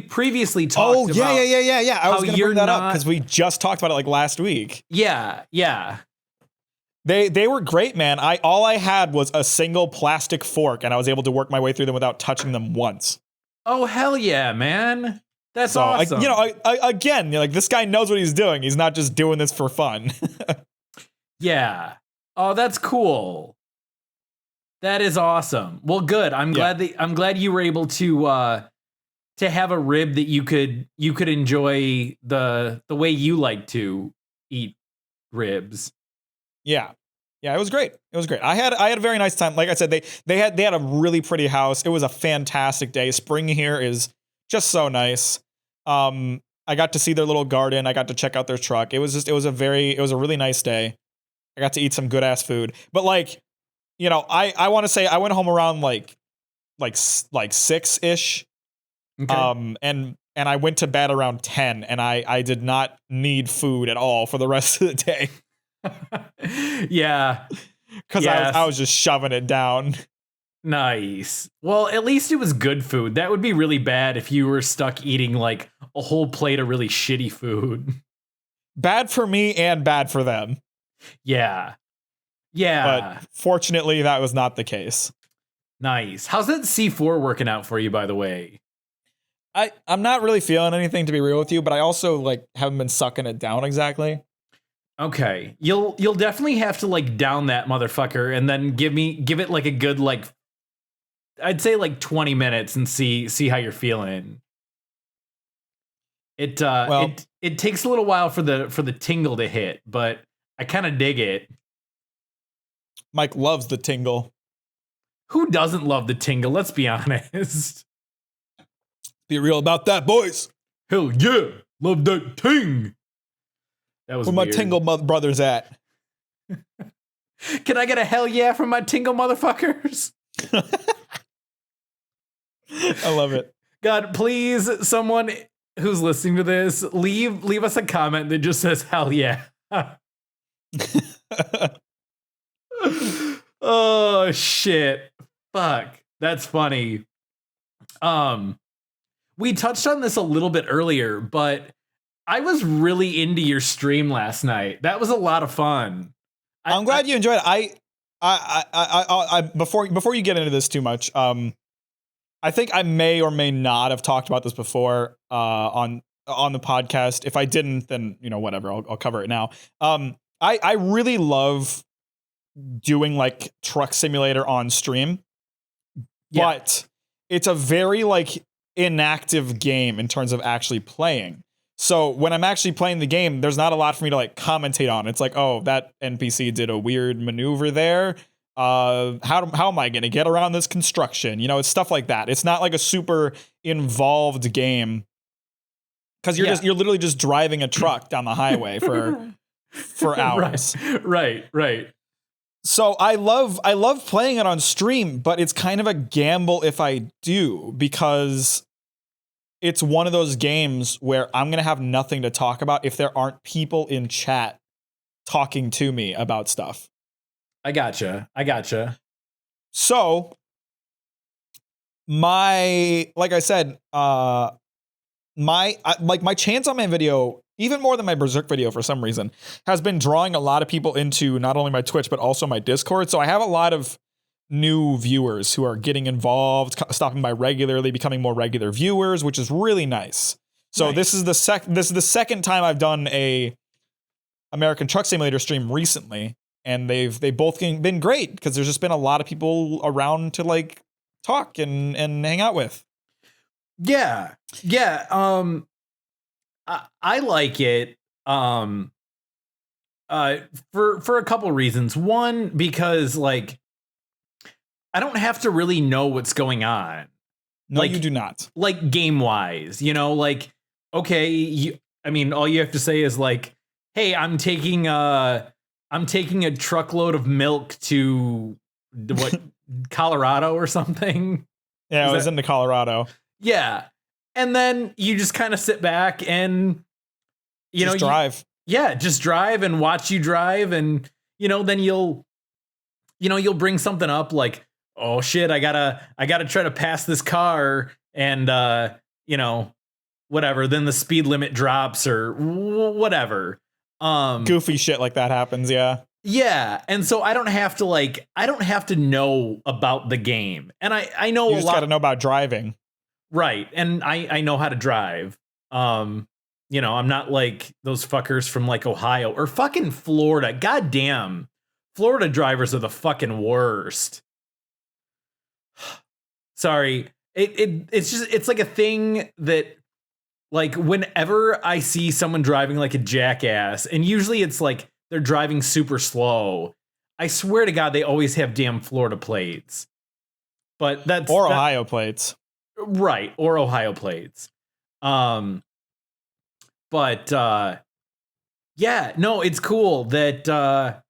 previously talked about. Yeah. I was going to bring that up because we just talked about it like last week. Yeah. They were great, man. All I had was a single plastic fork, and I was able to work my way through them without touching them once. Oh hell yeah, man! That's awesome. Again, like this guy knows what he's doing. He's not just doing this for fun. Yeah. Oh, that's cool. That is awesome. Well, good. I'm glad you were able to to have a rib that you could enjoy the way you like to eat ribs. Yeah. Yeah, it was great. It was great. I had a very nice time. Like I said, they had a really pretty house. It was a fantastic day. Spring here is just so nice. I got to see their little garden. I got to check out their truck. It was a really nice day. I got to eat some good ass food. But like, you know, I want to say I went home around like 6-ish. Okay. And I went to bed around 10, and I did not need food at all for the rest of the day. Yeah. Because I was just shoving it down. Nice. Well, at least it was good food. That would be really bad if you were stuck eating like a whole plate of really shitty food. Bad for me and bad for them. Yeah. Yeah. But fortunately, that was not the case. Nice. How's that C4 working out for you, by the way? I'm not really feeling anything, to be real with you, but I also like haven't been sucking it down exactly. Okay. You'll definitely have to like down that motherfucker and then give it like a good like I'd say like 20 minutes and see how you're feeling. It takes a little while for the tingle to hit, but I kind of dig it. Mike loves the tingle. Who doesn't love the tingle? Let's be honest. Be real about that, boys. Hell yeah. Love that ting. That was where weird. my tingle brothers at? Can I get a hell yeah from my tingle motherfuckers? I love it. God, please, someone who's listening to this, leave us a comment that just says hell yeah. Oh shit. Fuck. That's funny. We touched on this a little bit earlier, but I was really into your stream last night. That was a lot of fun. I'm glad you enjoyed it. I before you get into this too much, I think I may or may not have talked about this before on the podcast. If I didn't, then you know whatever. I'll cover it now. I really love doing like Truck Simulator on stream, but it's a very like inactive game in terms of actually playing. So when I'm actually playing the game, there's not a lot for me to like commentate on. It's like, oh, that NPC did a weird maneuver there. How am I going to get around this construction? You know, it's stuff like that. It's not like a super involved game because you're literally just driving a truck down the highway for hours. Right. So I love playing it on stream, but it's kind of a gamble if I do, because it's one of those games where I'm going to have nothing to talk about if there aren't people in chat talking to me about stuff. I gotcha. So like I said, my Chance on Man video, even more than my Berserk video for some reason, has been drawing a lot of people into not only my Twitch, but also my Discord. So I have a lot of new viewers who are getting involved, stopping by regularly, becoming more regular viewers, which is really nice. So nice. This is the second time I've done a American Truck Simulator stream recently, and they've both been great because there's just been a lot of people around to like talk and hang out with. Yeah. I like it. For a couple reasons. One, because like I don't have to really know what's going on. No, like, you do not. Like game wise, you know, like okay, all you have to say is like, hey, I'm taking a truckload of milk to Colorado or something. Yeah, I was into Colorado. Yeah. And then you just kind of sit back and just drive. Just drive and watch you drive, and then you'll bring something up like, oh shit, I gotta try to pass this car, and whatever, then the speed limit drops or whatever. Goofy shit like that happens, yeah. Yeah, and so I don't have to know about the game. And I know you just gotta know about driving. Right, and I know how to drive. I'm not like those fuckers from like Ohio or fucking Florida. God damn. Florida drivers are the fucking worst. Sorry. It's like a thing that, like, whenever I see someone driving like a jackass, and usually it's like they're driving super slow, I swear to God, they always have damn Florida plates. But Ohio plates. Right, or Ohio plates. But yeah, no, it's cool that I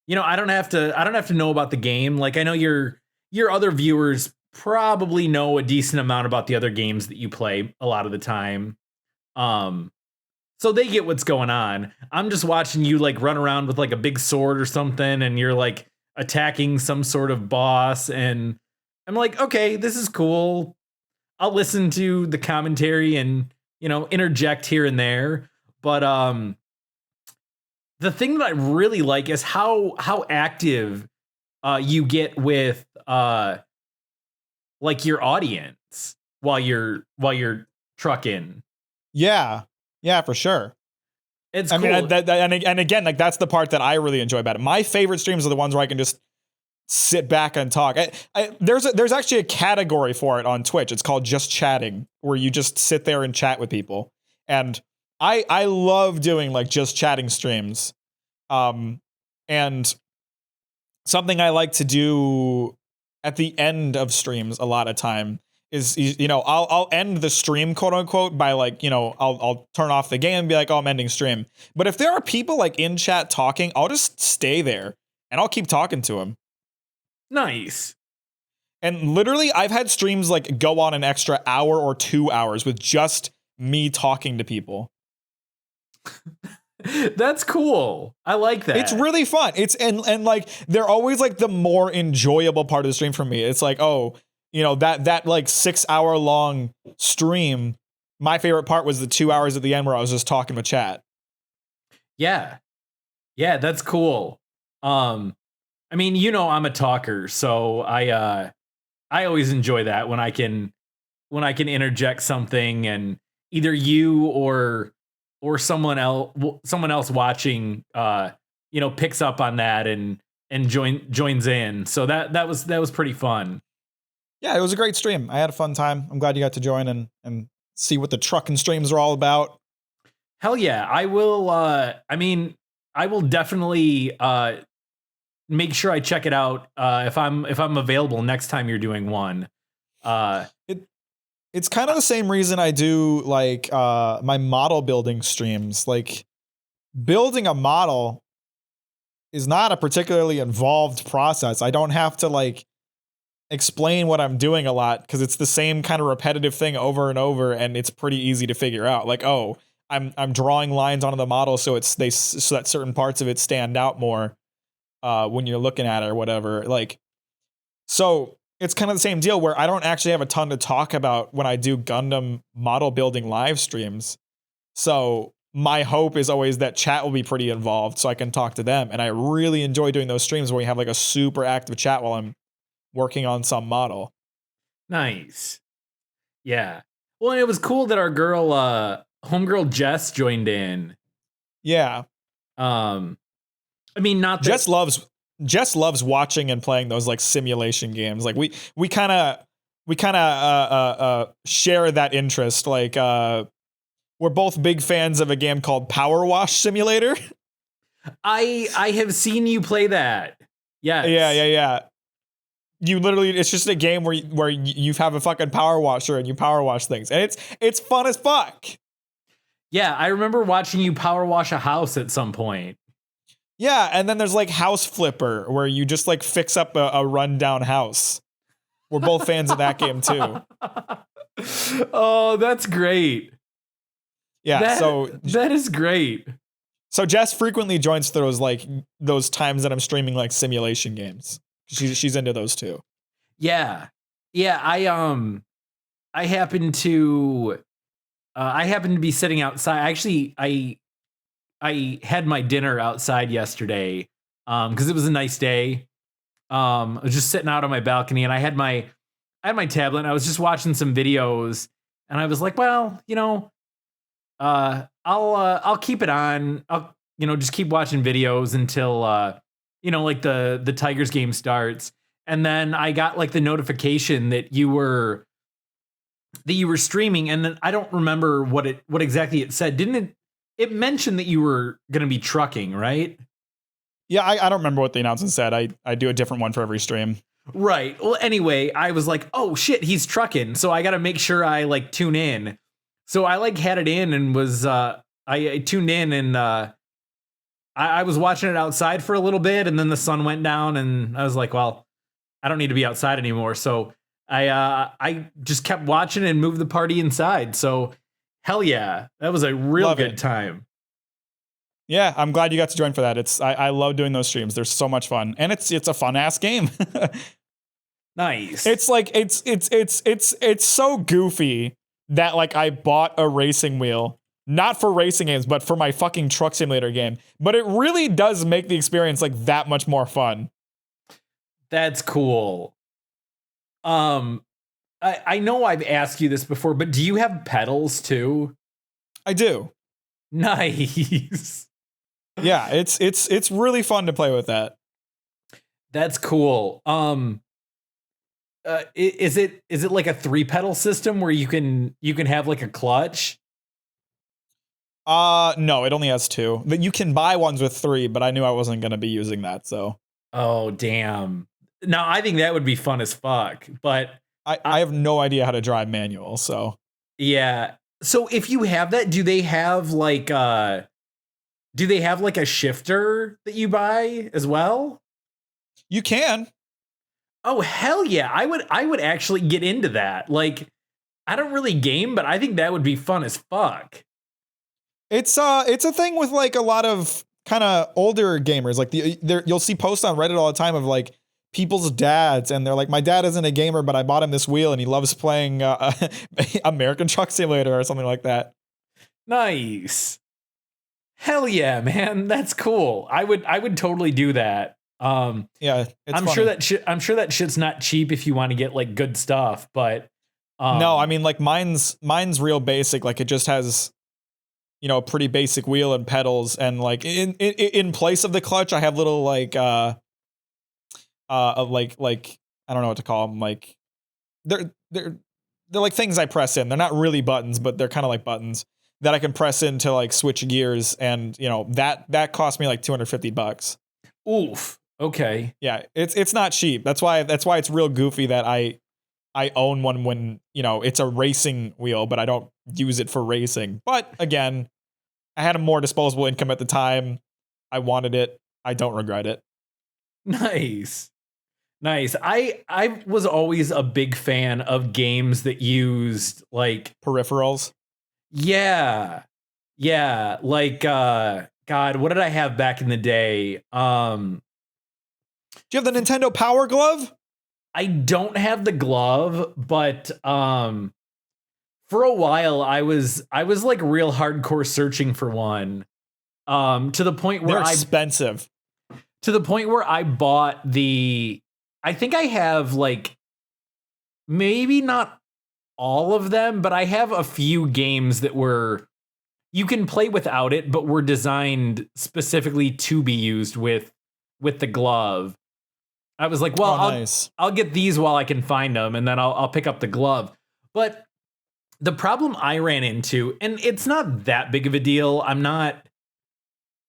don't have to know about the game. Like, I know your other viewers probably know a decent amount about the other games that you play a lot of the time. So they get what's going on. I'm just watching you like run around with like a big sword or something, and you're like attacking some sort of boss, and I'm like, okay, this is cool. I'll listen to the commentary and, interject here and there. But the thing that I really like is how active you get with like your audience while you're trucking. Yeah, for sure. It's cool. I mean, and again, like, that's the part that I really enjoy about it. My favorite streams are the ones where I can just sit back and talk. There's actually a category for it on Twitch. It's called just chatting, where you just sit there and chat with people. And I love doing like just chatting streams. And something I like to do at the end of streams a lot of time is, I'll end the stream, quote unquote, by like, I'll turn off the game and be like, oh, I'm ending stream. But if there are people like in chat talking, I'll just stay there and I'll keep talking to them. Nice. And literally, I've had streams like go on an extra hour or 2 hours with just me talking to people. That's cool. I like that. It's really fun. It's and like they're always like the more enjoyable part of the stream for me. It's like, oh, that like 6 hour long stream. My favorite part was the 2 hours at the end where I was just talking with chat. Yeah, that's cool. I mean, I'm a talker, so I always enjoy that when I can interject something, and either you or someone else watching picks up on that and joins in. So that was pretty fun. Yeah, it was a great stream. I had a fun time. I'm glad you got to join and see what the trucking streams are all about. Hell yeah, I will. I will definitely make sure I check it out if I'm available next time you're doing one. It's kind of the same reason I do like my model building streams. Like, building a model is not a particularly involved process. I don't have to like explain what I'm doing a lot because it's the same kind of repetitive thing over and over, and it's pretty easy to figure out. Like, oh, I'm drawing lines onto the model so so that certain parts of it stand out more when you're looking at it or whatever. Like, so it's kind of the same deal where I don't actually have a ton to talk about when I do Gundam model building live streams. So my hope is always that chat will be pretty involved so I can talk to them. And I really enjoy doing those streams where we have like a super active chat while I'm working on some model. Nice. Yeah. Well, and it was cool that our girl, homegirl Jess joined in. Yeah. I mean, not that Jess loves watching and playing those like simulation games. Like we kind of share that interest. Like we're both big fans of a game called Power Wash Simulator. I have seen you play that. Yes. Yeah. You literally, it's just a game where you have a fucking power washer and you power wash things, and it's fun as fuck. Yeah, I remember watching you power wash a house at some point. Yeah, and then there's like House Flipper, where you just like fix up a rundown house. We're both fans of that game too. Oh, that's great. Yeah, that is great. So Jess frequently joins those times that I'm streaming like simulation games. She's into those too. Yeah. I happen to be sitting outside. Actually, I had my dinner outside yesterday because it was a nice day. I was just sitting out on my balcony, and I had my tablet, and I was just watching some videos, and I was like, well, I'll keep it on. I'll just keep watching videos until like the Tigers game starts. And then I got like the notification that you were that you were streaming, and then I don't remember what exactly it said. Didn't it mentioned that you were going to be trucking, right? Yeah, I don't remember what the announcement said. I do a different one for every stream. Right. Well, anyway, I was like, oh shit, he's trucking. So I got to make sure I like tune in. So I like had it in and was I tuned in and I was watching it outside for a little bit, and then the sun went down, and I was like, well, I don't need to be outside anymore. So I just kept watching and moved the party inside. So hell yeah, that was a real Love good it. time. Yeah, I'm glad you got to join for that. I love doing those streams. They're so much fun, and it's a fun ass game. Nice. It's like it's so goofy that like I bought a racing wheel, not for racing games, but for my fucking truck simulator game. But it really does make the experience like that much more fun. That's cool. I know I've asked you this before, but do you have pedals too? I do. Nice. Yeah, it's really fun to play with that. That's cool. Is it like a 3-pedal system where you can have like a clutch? No, it only has 2. But you can buy ones with 3, but I knew I wasn't going to be using that, so. Oh, damn. Now, I think that would be fun as fuck, but I have no idea how to drive manual, so. Yeah. So if you have that, do they have like a shifter that you buy as well? You can. Oh, hell yeah. I would actually get into that. Like, I don't really game, but I think that would be fun as fuck. It's a thing with like a lot of kind of older gamers. Like you'll see posts on Reddit all the time of like people's dads, and they're like, my dad isn't a gamer, but I bought him this wheel and he loves playing American Truck Simulator or something like that. Nice. Hell yeah, man. That's cool. I would totally do that. Yeah, I'm funny. sure that shit's not cheap if you want to get like good stuff, but no, I mean like mine's real basic. Like it just has, you know, a pretty basic wheel and pedals, and like in place of the clutch, I have little like like I don't know what to call them. Like they're like things I press in. They're not really buttons, but they're kind of like buttons that I can press in to like switch gears, and you know that cost me like $250. Oof. Okay. Yeah, it's not cheap. That's why it's real goofy that I own one when, you know, it's a racing wheel, but I don't use it for racing. But again, I had a more disposable income at the time. I wanted it. I don't regret it. Nice. Nice. I was always a big fan of games that used like Peripherals. Yeah. Yeah, like God, what did I have back in the day? Do you have the Nintendo Power Glove? I don't have the glove, but for a while I was like real hardcore searching for one. To the point where They're expensive. To the point where I bought I think I have like maybe not all of them, but I have a few games that were you can play without it, but were designed specifically to be used with the glove. I was like, well, nice. I'll get these while I can find them, and then I'll pick up the glove. But the problem I ran into, and it's not that big of a deal. I'm not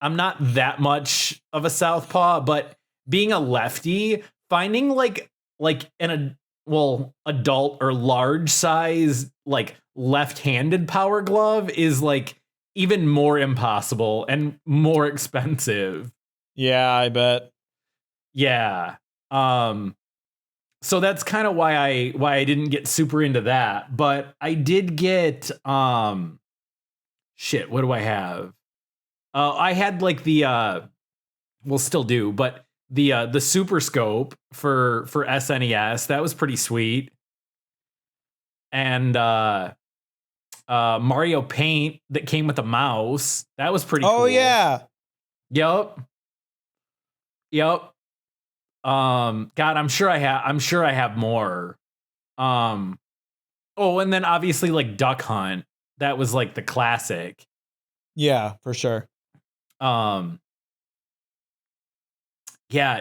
that much of a southpaw, but being a lefty, finding like an adult or large size like left-handed power glove is like even more impossible and more expensive. Yeah, I bet. Yeah. So that's kind of why I didn't get super into that, but I did get shit, what do I have? I had like the well, still do, but the Super Scope for SNES, that was pretty sweet. And Mario Paint that came with a mouse, that was pretty cool. Oh yeah. Yep. God, I'm sure I have more. Oh, and then obviously like Duck Hunt. That was like the classic. Yeah, for sure. Yeah,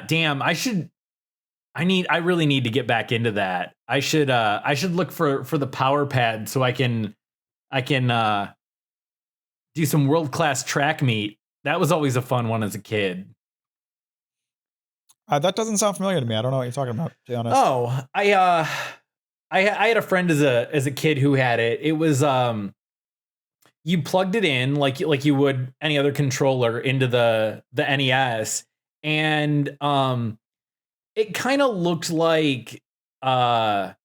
damn, I should I really need to get back into that. I should look for the power pad so I can do some world-class track meet. That was always a fun one as a kid. That doesn't sound familiar to me. I don't know what you're talking about, to be honest. Oh, I had a friend as a kid who had it. It was you plugged it in like you would any other controller into the NES, and it kind of looked like I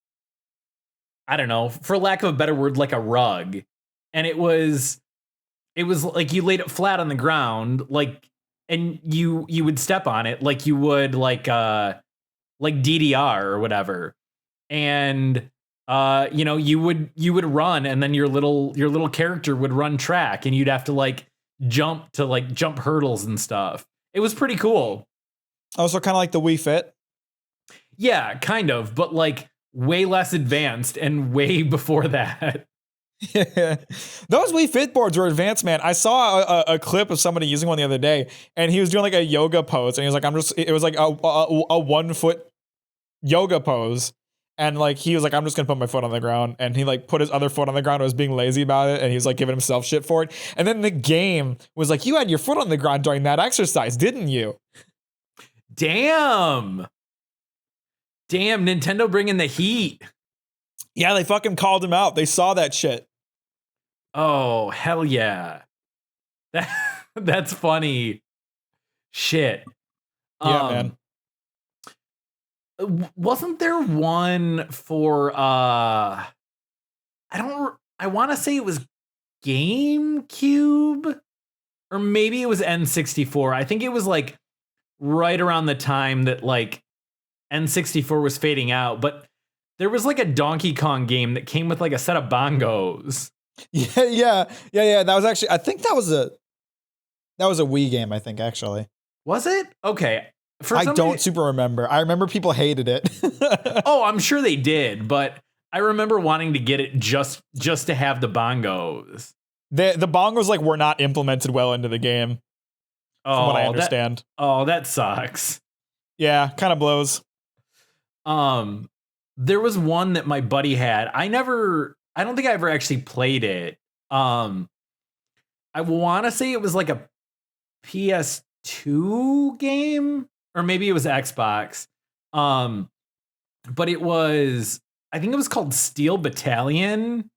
don't know, for lack of a better word, like a rug. And it was like you laid it flat on the ground, like, and you would step on it like you would like DDR or whatever. And you would run, and then your little character would run track, and you'd have to like jump hurdles and stuff. It was pretty cool. Also kind of like the Wii Fit. Yeah, kind of, but like way less advanced and way before that. Yeah. Those Wii Fit boards were advanced, man. I saw a clip of somebody using one the other day, and he was doing like a yoga pose, and he was like, it was like a 1 foot yoga pose. And like, he was like, I'm just gonna put my foot on the ground. And he like put his other foot on the ground and was being lazy about it. And he was like giving himself shit for it. And then the game was like, you had your foot on the ground during that exercise, didn't you? Damn, Nintendo bringing the heat. Yeah, they fucking called him out. They saw that shit. Oh, hell yeah. That's funny. Shit. Yeah, man. Wasn't there one for I want to say it was GameCube, or maybe it was N64. I think it was like right around the time that like N64 was fading out, but there was like a Donkey Kong game that came with like a set of bongos. Yeah. That was actually, I think that was a Wii game, I think, actually. Was it? Okay. I don't super remember. I remember people hated it. Oh, I'm sure they did, but I remember wanting to get it just to have the bongos. The bongos like were not implemented well into the game, from what I understand. That sucks. Yeah, kind of blows. There was one that my buddy had. I don't think I ever actually played it. I want to say it was like a PS2 game, or maybe it was Xbox. But I think it was called Steel Battalion.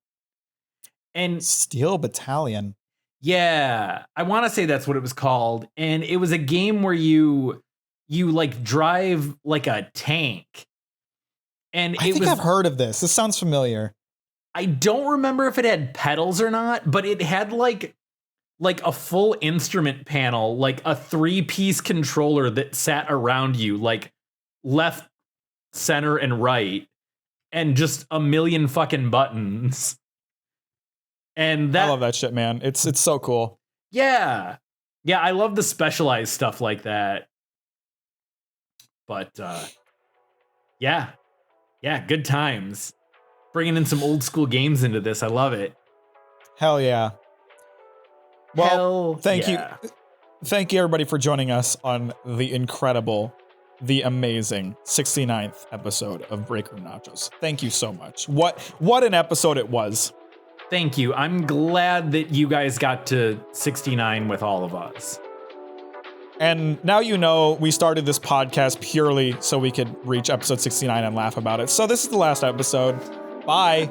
And Steel Battalion. Yeah, I want to say that's what it was called. And it was a game where you like drive like a tank. And I think I've heard of this. This sounds familiar. I don't remember if it had pedals or not, but it had like a full instrument panel, like a 3-piece controller that sat around you, like left, center, and right, and just a million fucking buttons. And I love that shit, man. It's so cool. Yeah. Yeah, I love the specialized stuff like that. But yeah, good times. Bringing in some old school games into this. I love it. Hell yeah. Well, thank you. Thank you, everybody, for joining us on the incredible, the amazing 69th episode of Breakroom Nachos. Thank you so much. What an episode it was. Thank you. I'm glad that you guys got to 69 with all of us. And now you know we started this podcast purely so we could reach episode 69 and laugh about it. So this is the last episode. Bye.